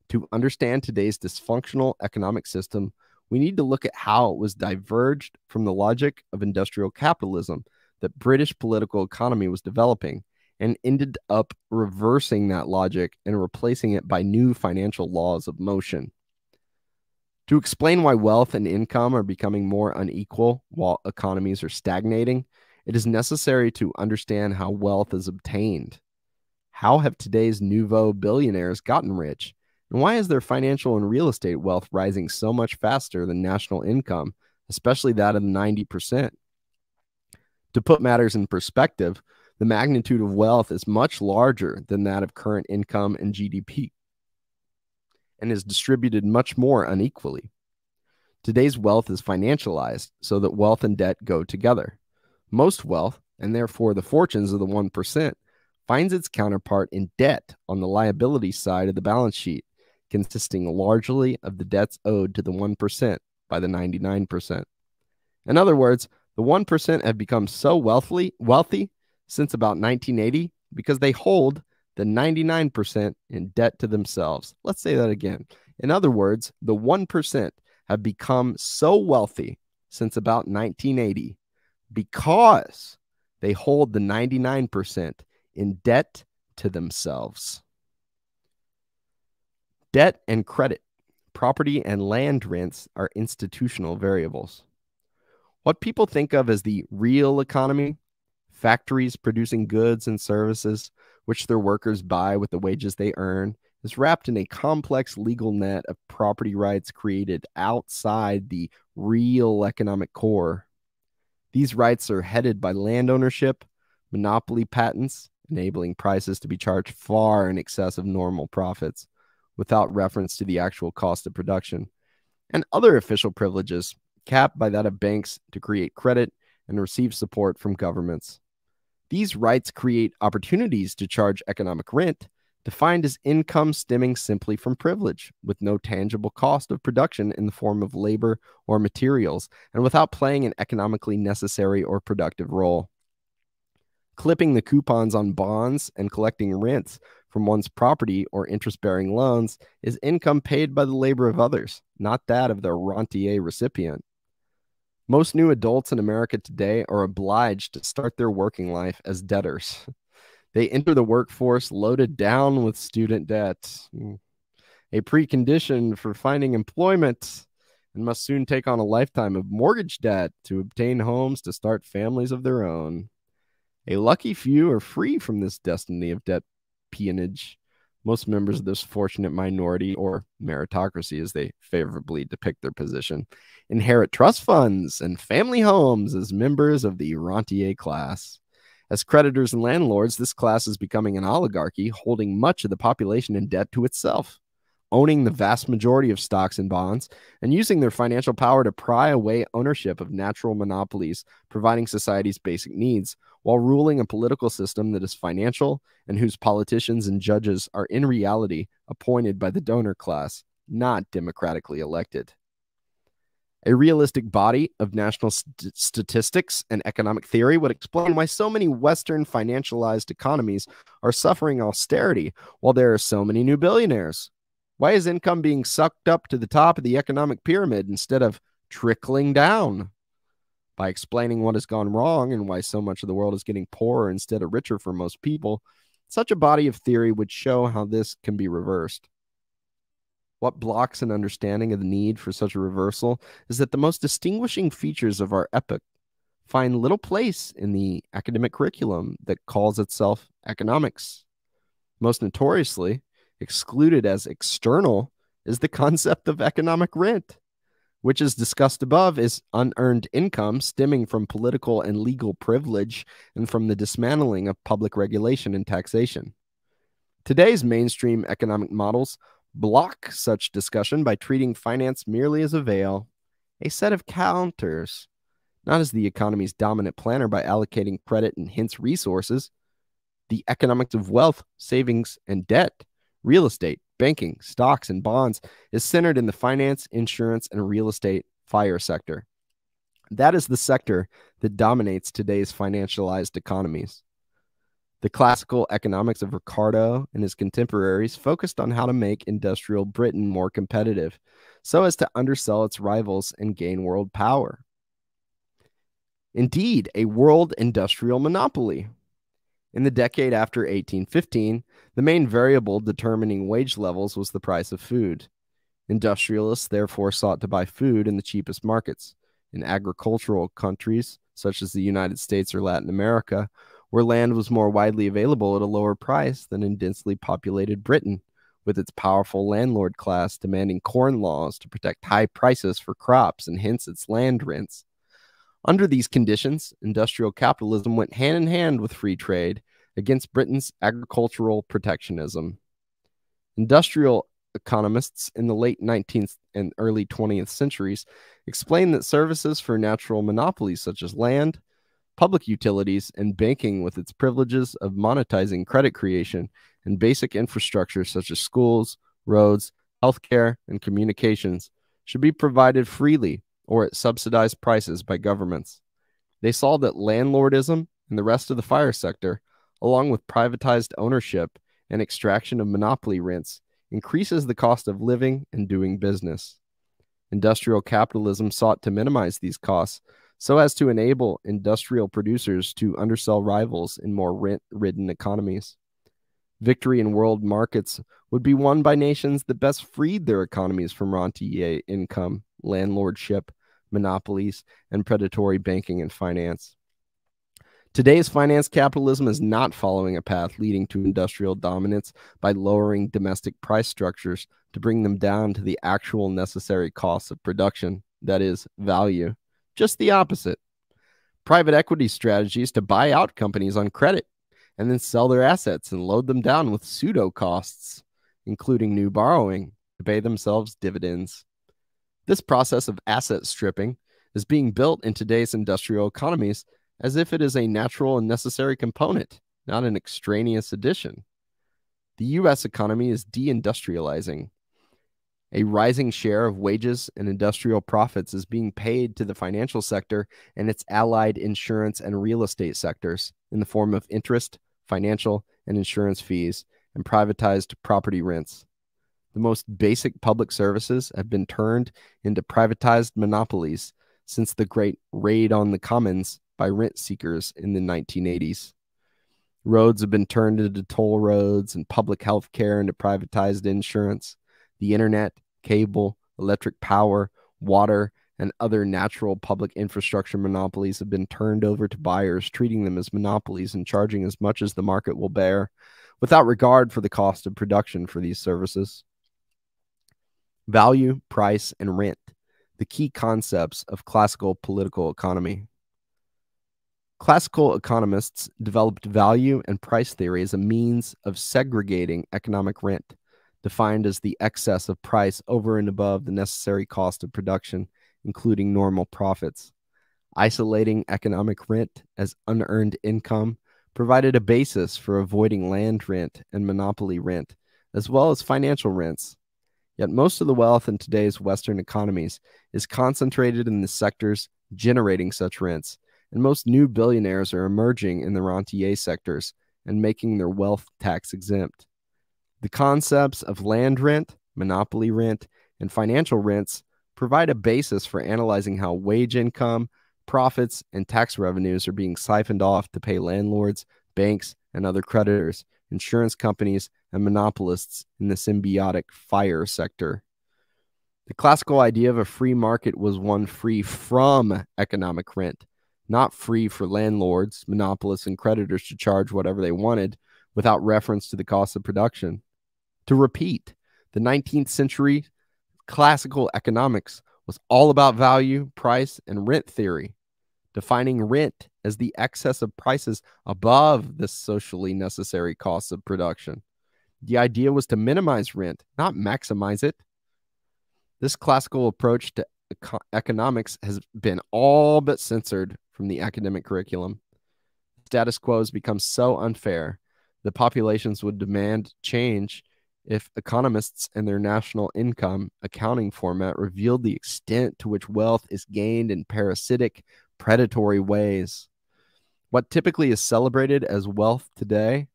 To understand today's dysfunctional economic system, we need to look at how it was diverged from the logic of industrial capitalism that British political economy was developing, and ended up reversing that logic and replacing it by new financial laws of motion. To explain why wealth and income are becoming more unequal while economies are stagnating, it is necessary to understand how wealth is obtained. How have today's nouveau billionaires gotten rich? And why is their financial and real estate wealth rising so much faster than national income, especially that of 90%? To put matters in perspective, the magnitude of wealth is much larger than that of current income and GDP, and is distributed much more unequally. Today's wealth is financialized so that wealth and debt go together. Most wealth, and therefore the fortunes of the 1%, finds its counterpart in debt on the liability side of the balance sheet, consisting largely of the debts owed to the 1% by the 99%. In other words, the 1% have become so wealthy since about 1980 because they hold the 99% in debt to themselves. Let's say that again. In other words, the 1% have become so wealthy since about 1980 because they hold the 99% in debt to themselves. Debt and credit, property and land rents are institutional variables. What people think of as the real economy, factories producing goods and services, which their workers buy with the wages they earn, is wrapped in a complex legal net of property rights created outside the real economic core. These rights are headed by land ownership, monopoly patents, enabling prices to be charged far in excess of normal profits, without reference to the actual cost of production, and other official privileges capped by that of banks to create credit and receive support from governments. These rights create opportunities to charge economic rent, defined as income stemming simply from privilege, with no tangible cost of production in the form of labor or materials, and without playing an economically necessary or productive role. Clipping the coupons on bonds and collecting rents from one's property or interest-bearing loans is income paid by the labor of others, not that of the rentier recipient. Most new adults in America today are obliged to start their working life as debtors. They enter the workforce loaded down with student debt, a precondition for finding employment, and must soon take on a lifetime of mortgage debt to obtain homes to start families of their own. A lucky few are free from this destiny of debt peonage. Most members of this fortunate minority, or meritocracy as they favorably depict their position, inherit trust funds and family homes as members of the rentier class. As creditors and landlords, this class is becoming an oligarchy, holding much of the population in debt to itself, owning the vast majority of stocks and bonds, and using their financial power to pry away ownership of natural monopolies, providing society's basic needs, while ruling a political system that is financial and whose politicians and judges are in reality appointed by the donor class, not democratically elected. A realistic body of national statistics and economic theory would explain why so many Western financialized economies are suffering austerity while there are so many new billionaires. Why is income being sucked up to the top of the economic pyramid instead of trickling down? By explaining what has gone wrong and why so much of the world is getting poorer instead of richer for most people, such a body of theory would show how this can be reversed. What blocks an understanding of the need for such a reversal is that the most distinguishing features of our epoch find little place in the academic curriculum that calls itself economics. Most notoriously, excluded as external is the concept of economic rent, which, as discussed above, is unearned income stemming from political and legal privilege and from the dismantling of public regulation and taxation. Today's mainstream economic models block such discussion by treating finance merely as a veil, a set of counters, not as the economy's dominant planner by allocating credit and hence resources. The economics of wealth, savings, and debt, real estate, banking, stocks, and bonds is centered in the finance, insurance, and real estate fire sector. That is the sector that dominates today's financialized economies. The classical economics of Ricardo and his contemporaries focused on how to make industrial Britain more competitive so as to undersell its rivals and gain world power. Indeed, a world industrial monopoly. In the decade after 1815, the main variable determining wage levels was the price of food. Industrialists therefore sought to buy food in the cheapest markets. In agricultural countries, such as the United States or Latin America, where land was more widely available at a lower price than in densely populated Britain, with its powerful landlord class demanding corn laws to protect high prices for crops and hence its land rents. Under these conditions, industrial capitalism went hand in hand with free trade against Britain's agricultural protectionism. Industrial economists in the late 19th and early 20th centuries explained that services for natural monopolies such as land, public utilities, and banking with its privileges of monetizing credit creation and basic infrastructure such as schools, roads, healthcare, and communications should be provided freely or at subsidized prices by governments. They saw that landlordism and the rest of the fire sector, along with privatized ownership and extraction of monopoly rents, increases the cost of living and doing business. Industrial capitalism sought to minimize these costs so as to enable industrial producers to undersell rivals in more rent-ridden economies. Victory in world markets would be won by nations that best freed their economies from rentier income, landlordship, monopolies, and predatory banking and finance. Today's finance capitalism is not following a path leading to industrial dominance by lowering domestic price structures to bring them down to the actual necessary costs of production, that is, value. Just the opposite. Private equity strategies to buy out companies on credit and then sell their assets and load them down with pseudo costs, including new borrowing, to pay themselves dividends. This process of asset stripping is being built in today's industrial economies as if it is a natural and necessary component, not an extraneous addition. The U.S. economy is deindustrializing. A rising share of wages and industrial profits is being paid to the financial sector and its allied insurance and real estate sectors in the form of interest, financial, and insurance fees, and privatized property rents. The most basic public services have been turned into privatized monopolies since the great raid on the commons by rent seekers in the 1980s. Roads have been turned into toll roads and public health care into privatized insurance. The internet, cable, electric power, water, and other natural public infrastructure monopolies have been turned over to buyers, treating them as monopolies and charging as much as the market will bear, without regard for the cost of production for these services. Value, price, and rent, the key concepts of classical political economy. Classical economists developed value and price theory as a means of segregating economic rent, defined as the excess of price over and above the necessary cost of production, including normal profits. Isolating economic rent as unearned income provided a basis for avoiding land rent and monopoly rent, as well as financial rents. Yet most of the wealth in today's Western economies is concentrated in the sectors generating such rents, and most new billionaires are emerging in the rentier sectors and making their wealth tax exempt. The concepts of land rent, monopoly rent, and financial rents provide a basis for analyzing how wage income, profits, and tax revenues are being siphoned off to pay landlords, banks, and other creditors, insurance companies, and monopolists in the symbiotic fire sector. The classical idea of a free market was one free from economic rent, not free for landlords, monopolists, and creditors to charge whatever they wanted without reference to the cost of production. To repeat, the 19th century classical economics was all about value, price, and rent theory, defining rent as the excess of prices above the socially necessary costs of production. The idea was to minimize rent, not maximize it. This classical approach to economics has been all but censored from the academic curriculum. Status quo has become so unfair that populations would demand change if economists and their national income accounting format revealed the extent to which wealth is gained in parasitic, predatory ways. What typically is celebrated as wealth today,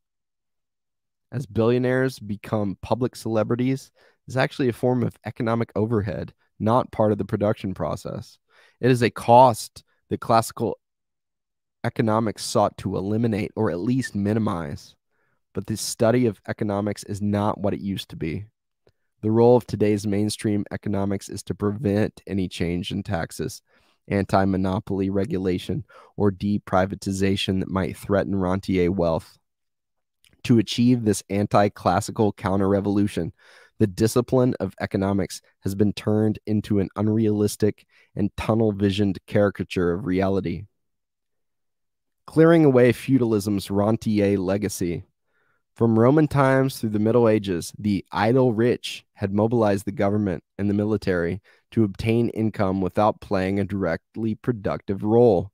as billionaires become public celebrities, is actually a form of economic overhead, not part of the production process. It is a cost that classical economics sought to eliminate or at least minimize. But the study of economics is not what it used to be. The role of today's mainstream economics is to prevent any change in taxes, anti-monopoly regulation, or deprivatization that might threaten rentier wealth. To achieve this anti-classical counter-revolution, the discipline of economics has been turned into an unrealistic and tunnel-visioned caricature of reality. Clearing away feudalism's rentier legacy. From Roman times through the Middle Ages, the idle rich had mobilized the government and the military to obtain income without playing a directly productive role.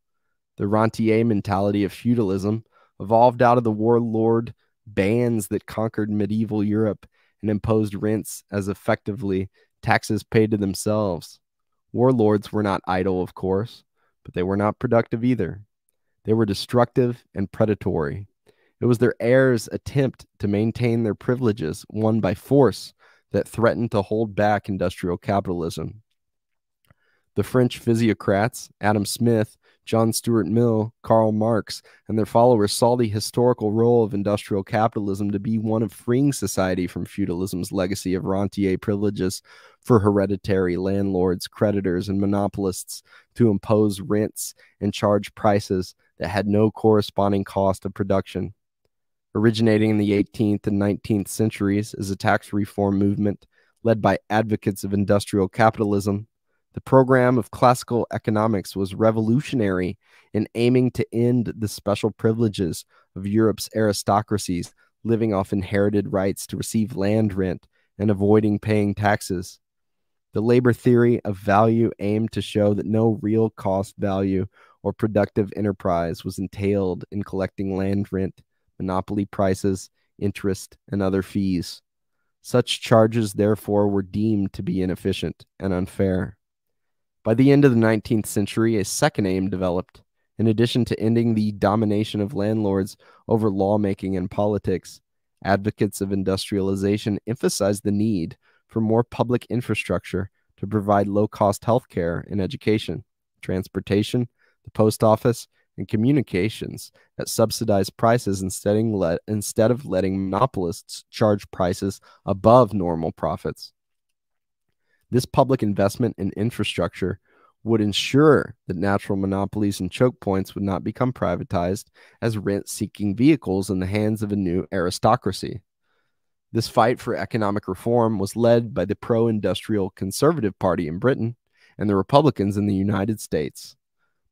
The rentier mentality of feudalism evolved out of the warlord bands that conquered medieval Europe and imposed rents as effectively taxes paid to themselves. Warlords were not idle, of course, but they were not productive either. They were destructive and predatory. It was their heirs' attempt to maintain their privileges won by force that threatened to hold back industrial capitalism. The French physiocrats, Adam Smith, John Stuart Mill, Karl Marx, and their followers saw the historical role of industrial capitalism to be one of freeing society from feudalism's legacy of rentier privileges for hereditary landlords, creditors, and monopolists to impose rents and charge prices that had no corresponding cost of production. Originating in the 18th and 19th centuries as a tax reform movement led by advocates of industrial capitalism, the program of classical economics was revolutionary in aiming to end the special privileges of Europe's aristocracies, living off inherited rights to receive land rent and avoiding paying taxes. The labor theory of value aimed to show that no real cost value or productive enterprise was entailed in collecting land rent, monopoly prices, interest, and other fees. Such charges, therefore, were deemed to be inefficient and unfair. By the end of the 19th century, a second aim developed. In addition to ending the domination of landlords over lawmaking and politics, advocates of industrialization emphasized the need for more public infrastructure to provide low-cost health care and education, transportation, the post office, and communications at subsidized prices instead of letting monopolists charge prices above normal profits. This public investment in infrastructure would ensure that natural monopolies and choke points would not become privatized as rent-seeking vehicles in the hands of a new aristocracy. This fight for economic reform was led by the pro-industrial Conservative Party in Britain and the Republicans in the United States.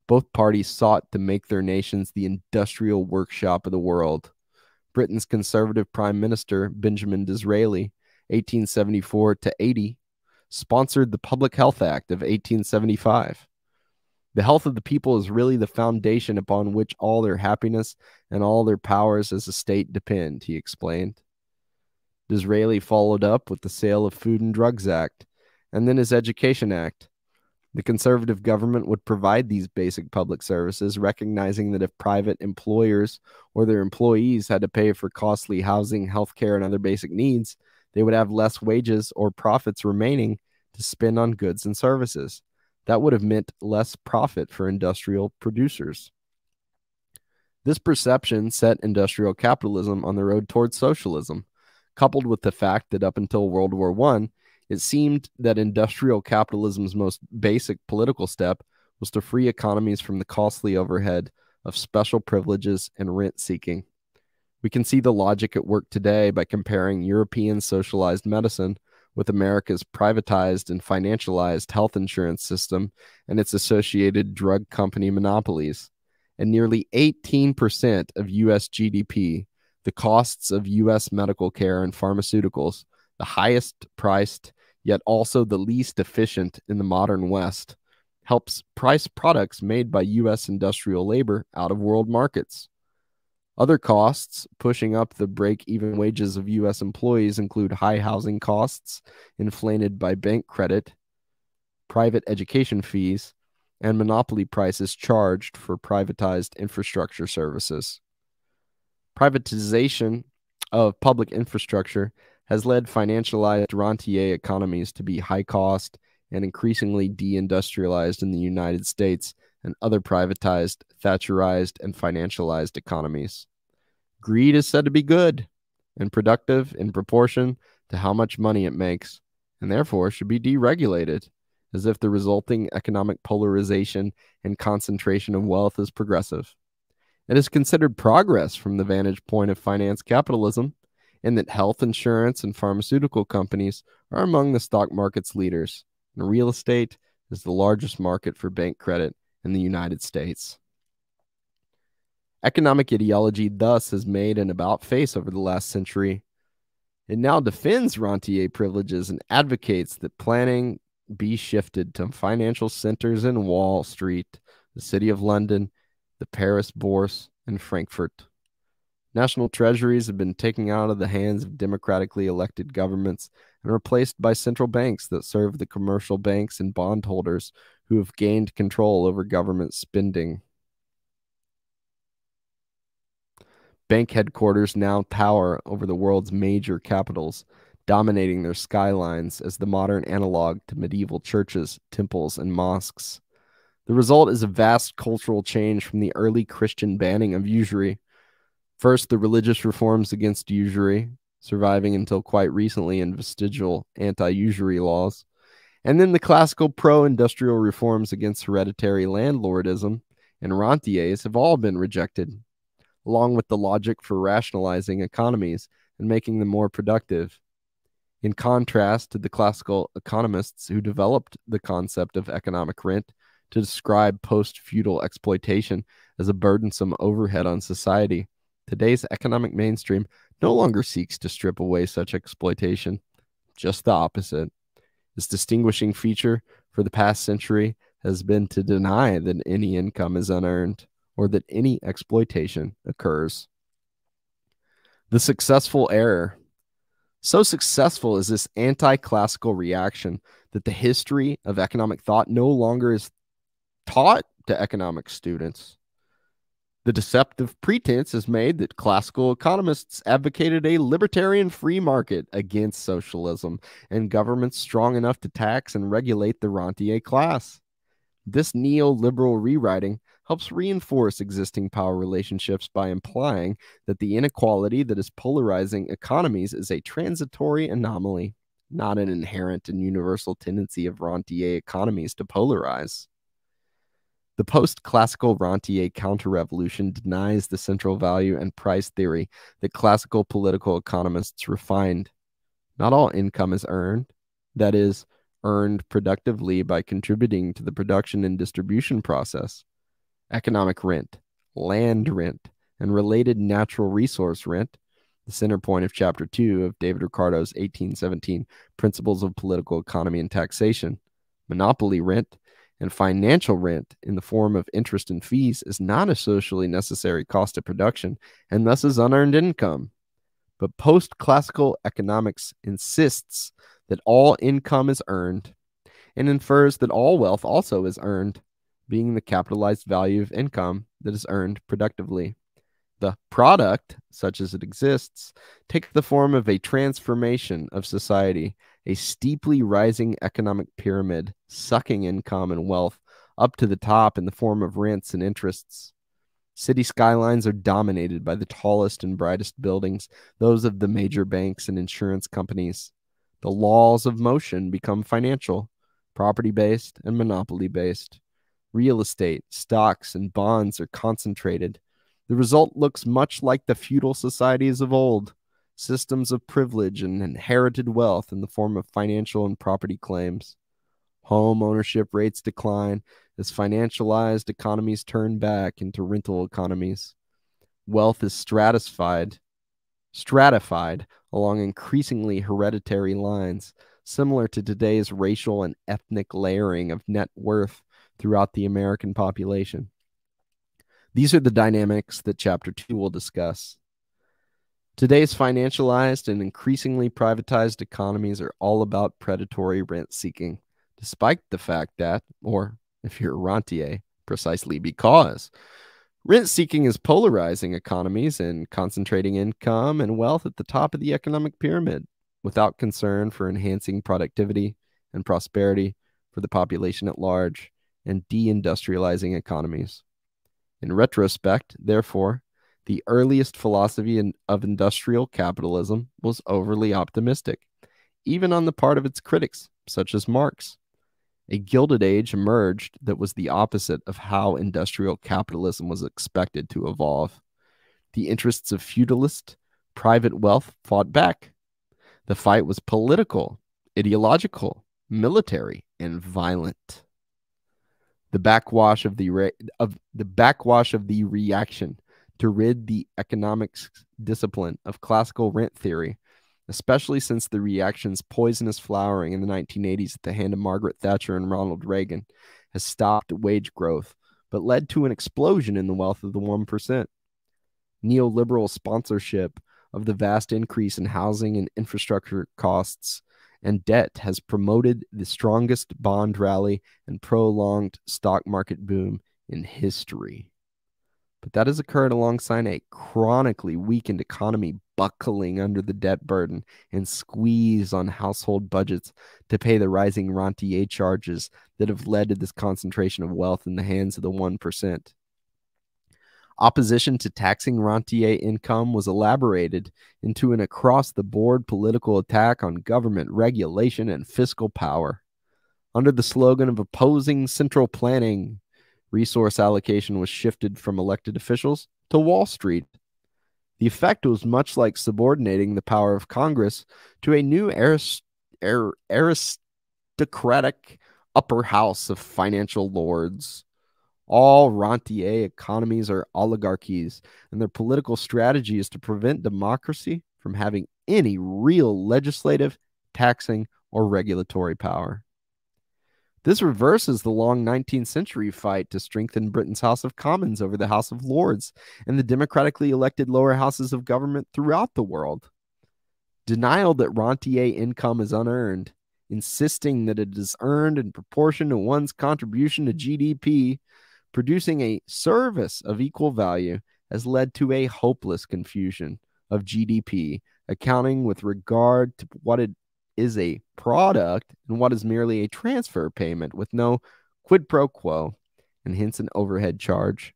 Both parties sought to make their nations the industrial workshop of the world. Britain's Conservative Prime Minister, Benjamin Disraeli, 1874 to 80, sponsored the Public Health Act of 1875. The health of the people is really the foundation upon which all their happiness and all their powers as a state depend, he explained. Disraeli followed up with the Sale of Food and Drugs Act, and then his Education Act. The conservative government would provide these basic public services, recognizing that if private employers or their employees had to pay for costly housing, health care, and other basic needs, they would have less wages or profits remaining to spend on goods and services. That would have meant less profit for industrial producers. This perception set industrial capitalism on the road towards socialism, coupled with the fact that up until World War I, it seemed that industrial capitalism's most basic political step was to free economies from the costly overhead of special privileges and rent seeking. We can see the logic at work today by comparing European socialized medicine with America's privatized and financialized health insurance system and its associated drug company monopolies. At nearly 18% of U.S. GDP, the costs of U.S. medical care and pharmaceuticals, the highest priced yet also the least efficient in the modern West, helps price products made by U.S. industrial labor out of world markets. Other costs pushing up the break-even wages of U.S. employees include high housing costs, inflated by bank credit, private education fees, and monopoly prices charged for privatized infrastructure services. Privatization of public infrastructure has led financialized rentier economies to be high cost and increasingly deindustrialized in the United States and other privatized, Thatcherized, and financialized economies. Greed is said to be good and productive in proportion to how much money it makes, and therefore should be deregulated, as if the resulting economic polarization and concentration of wealth is progressive. It is considered progress from the vantage point of finance capitalism, in that health insurance and pharmaceutical companies are among the stock market's leaders, and real estate is the largest market for bank credit in the United States. Economic ideology thus has made an about-face over the last century. It now defends rentier privileges and advocates that planning be shifted to financial centers in Wall Street, the City of London, the Paris Bourse, and Frankfurt. National treasuries have been taken out of the hands of democratically elected governments and replaced by central banks that serve the commercial banks and bondholders who have gained control over government spending. Bank headquarters now tower over the world's major capitals, dominating their skylines as the modern analog to medieval churches, temples, and mosques. The result is a vast cultural change from the early Christian banning of usury. First, the religious reforms against usury, surviving until quite recently in vestigial anti-usury laws, and then the classical pro-industrial reforms against hereditary landlordism and rentiers have all been rejected, along with the logic for rationalizing economies and making them more productive. In contrast to the classical economists who developed the concept of economic rent to describe post-feudal exploitation as a burdensome overhead on society, today's economic mainstream no longer seeks to strip away such exploitation. Just the opposite. This distinguishing feature for the past century has been to deny that any income is unearned or that any exploitation occurs. The successful error. So successful is this anti-classical reaction that the history of economic thought no longer is taught to economics students. The deceptive pretense is made that classical economists advocated a libertarian free market against socialism and governments strong enough to tax and regulate the rentier class. This neoliberal rewriting helps reinforce existing power relationships by implying that the inequality that is polarizing economies is a transitory anomaly, not an inherent and universal tendency of rentier economies to polarize. The post-classical rentier counter-revolution denies the central value and price theory that classical political economists refined. Not all income is earned, that is, earned productively by contributing to the production and distribution process. Economic rent, land rent, and related natural resource rent, the center point of Chapter 2 of David Ricardo's 1817 Principles of Political Economy and Taxation. Monopoly rent and financial rent in the form of interest and fees is not a socially necessary cost of production and thus is unearned income. But post-classical economics insists that all income is earned and infers that all wealth also is earned, being the capitalized value of income that is earned productively. The product, such as it exists, takes the form of a transformation of society, a steeply rising economic pyramid, sucking income and wealth up to the top in the form of rents and interests. City skylines are dominated by the tallest and brightest buildings, those of the major banks and insurance companies. The laws of motion become financial, property-based, and monopoly-based. Real estate, stocks, and bonds are concentrated. The result looks much like the feudal societies of old, systems of privilege and inherited wealth in the form of financial and property claims. Home ownership rates decline as financialized economies turn back into rental economies. Wealth is stratified along increasingly hereditary lines, similar to today's racial and ethnic layering of net worth throughout the American population. These are the dynamics that Chapter 2 will discuss. Today's financialized and increasingly privatized economies are all about predatory rent seeking, despite the fact that, or if you're a rentier, precisely because, rent seeking is polarizing economies and concentrating income and wealth at the top of the economic pyramid, without concern for enhancing productivity and prosperity for the population at large and deindustrializing economies. In retrospect, therefore, the earliest philosophy of industrial capitalism was overly optimistic, even on the part of its critics, such as Marx. A Gilded Age emerged that was the opposite of how industrial capitalism was expected to evolve. The interests of feudalist, private wealth fought back. The fight was political, ideological, military, and violent. The backwash of the reaction to rid the economics discipline of classical rent theory, especially since the reaction's poisonous flowering in the 1980s at the hand of Margaret Thatcher and Ronald Reagan, has stopped wage growth, but led to an explosion in the wealth of the 1%. Neoliberal sponsorship of the vast increase in housing and infrastructure costs and debt has promoted the strongest bond rally and prolonged stock market boom in history. But that has occurred alongside a chronically weakened economy buckling under the debt burden and squeeze on household budgets to pay the rising rentier charges that have led to this concentration of wealth in the hands of the 1%. Opposition to taxing rentier income was elaborated into an across the board political attack on government regulation and fiscal power. Under the slogan of opposing central planning, resource allocation was shifted from elected officials to Wall Street. The effect was much like subordinating the power of Congress to a new aristocratic upper house of financial lords. All rentier economies are oligarchies, and their political strategy is to prevent democracy from having any real legislative, taxing, or regulatory power. This reverses the long 19th century fight to strengthen Britain's House of Commons over the House of Lords and the democratically elected lower houses of government throughout the world. Denial that rentier income is unearned, insisting that it is earned in proportion to one's contribution to GDP, producing a service of equal value, has led to a hopeless confusion of GDP, accounting with regard to what it is a product and what is merely a transfer payment with no quid pro quo, and hence an overhead charge.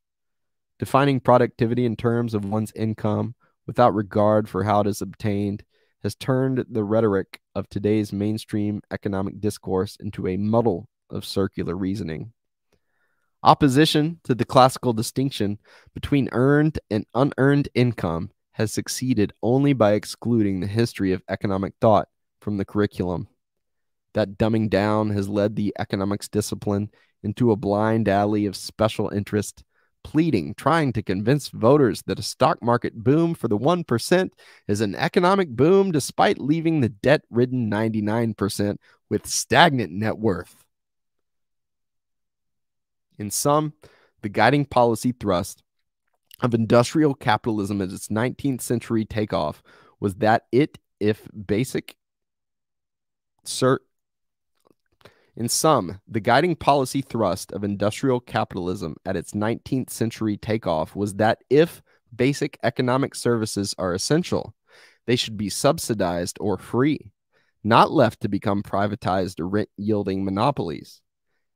Defining productivity in terms of one's income without regard for how it is obtained has turned the rhetoric of today's mainstream economic discourse into a muddle of circular reasoning. Opposition to the classical distinction between earned and unearned income has succeeded only by excluding the history of economic thought from the curriculum. That dumbing down has led the economics discipline into a blind alley of special interest, trying to convince voters that a stock market boom for the 1% is an economic boom despite leaving the debt-ridden 99% with stagnant net worth. In sum, the guiding policy thrust of industrial capitalism at its 19th century takeoff was that In sum, the guiding policy thrust of industrial capitalism at its 19th century takeoff was that if basic economic services are essential, they should be subsidized or free, not left to become privatized or rent-yielding monopolies.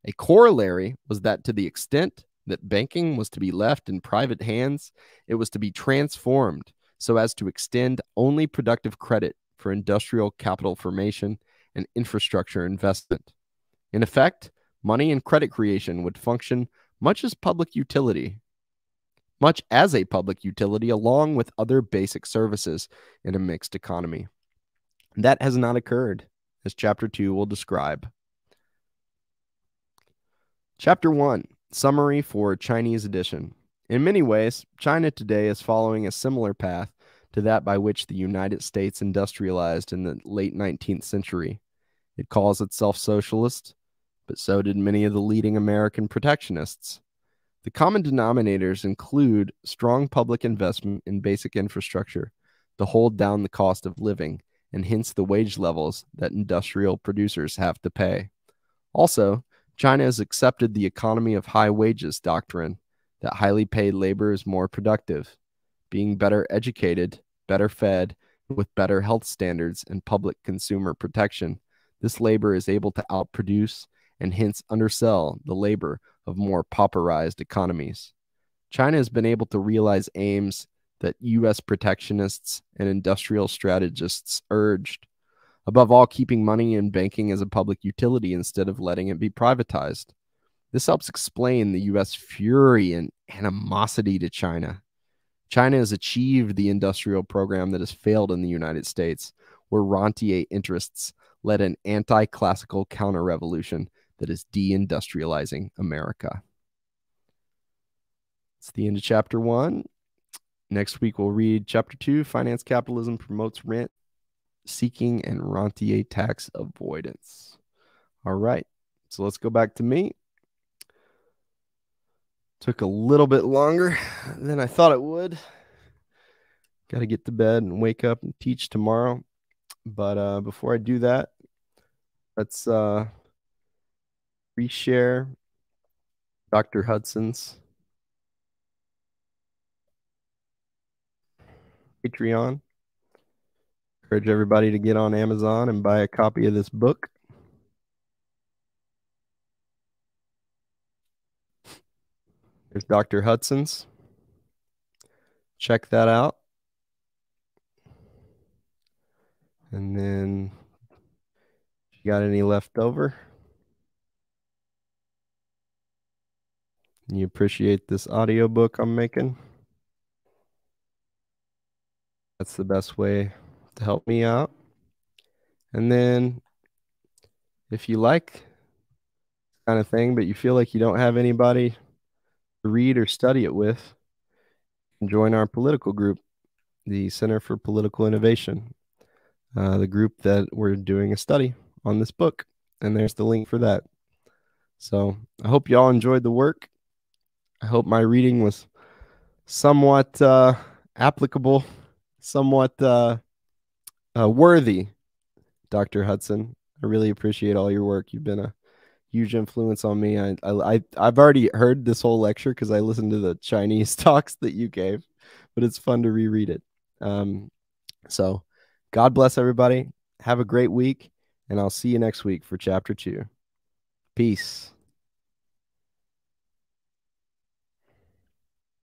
A corollary was that to the extent that banking was to be left in private hands, it was to be transformed so as to extend only productive credit for industrial capital formation and infrastructure investment. In effect, money and credit creation would function much as a public utility along with other basic services in a mixed economy. That has not occurred, as Chapter 2 will describe. Chapter 1, Summary for Chinese Edition. In many ways, China today is following a similar path to that by which the United States industrialized in the late 19th century. It calls itself socialist, but so did many of the leading American protectionists. The common denominators include strong public investment in basic infrastructure to hold down the cost of living, and hence the wage levels that industrial producers have to pay. Also, China has accepted the economy of high wages doctrine that highly paid labor is more productive. Being better educated, better fed, with better health standards and public consumer protection, this labor is able to outproduce and hence undersell the labor of more pauperized economies. China has been able to realize aims that U.S. protectionists and industrial strategists urged. Above all, keeping money in banking as a public utility instead of letting it be privatized. This helps explain the U.S. fury and animosity to China. China has achieved the industrial program that has failed in the United States, where rentier interests led an anti-classical counter-revolution that is deindustrializing America. It's the end of Chapter 1. Next week, we'll read Chapter 2, Finance Capitalism Promotes Rent Seeking and Rentier Tax Avoidance. All right, so let's go back to me. Took a little bit longer than I thought it would. Got to get to bed and wake up and teach tomorrow. But before I do that, let's reshare Dr. Hudson's. Patreon. Encourage everybody to get on Amazon and buy a copy of this book. There's Dr. Hudson's. Check that out. And then if you got any left over, and you appreciate this audiobook I'm making, that's the best way to help me out. And then if you like this kind of thing, but you feel like you don't have anybody to read or study it with, join our political group, the Center for Political Innovation, the group that we're doing a study on this book. And there's the link for that. So I hope you all enjoyed the work. I hope my reading was somewhat applicable, somewhat worthy, Dr. Hudson. I really appreciate all your work. You've been a huge influence on me. I've already heard this whole lecture because I listened to the Chinese talks that you gave, but it's fun to reread it. So God bless everybody. Have a great week, and I'll see you next week for chapter 2. Peace.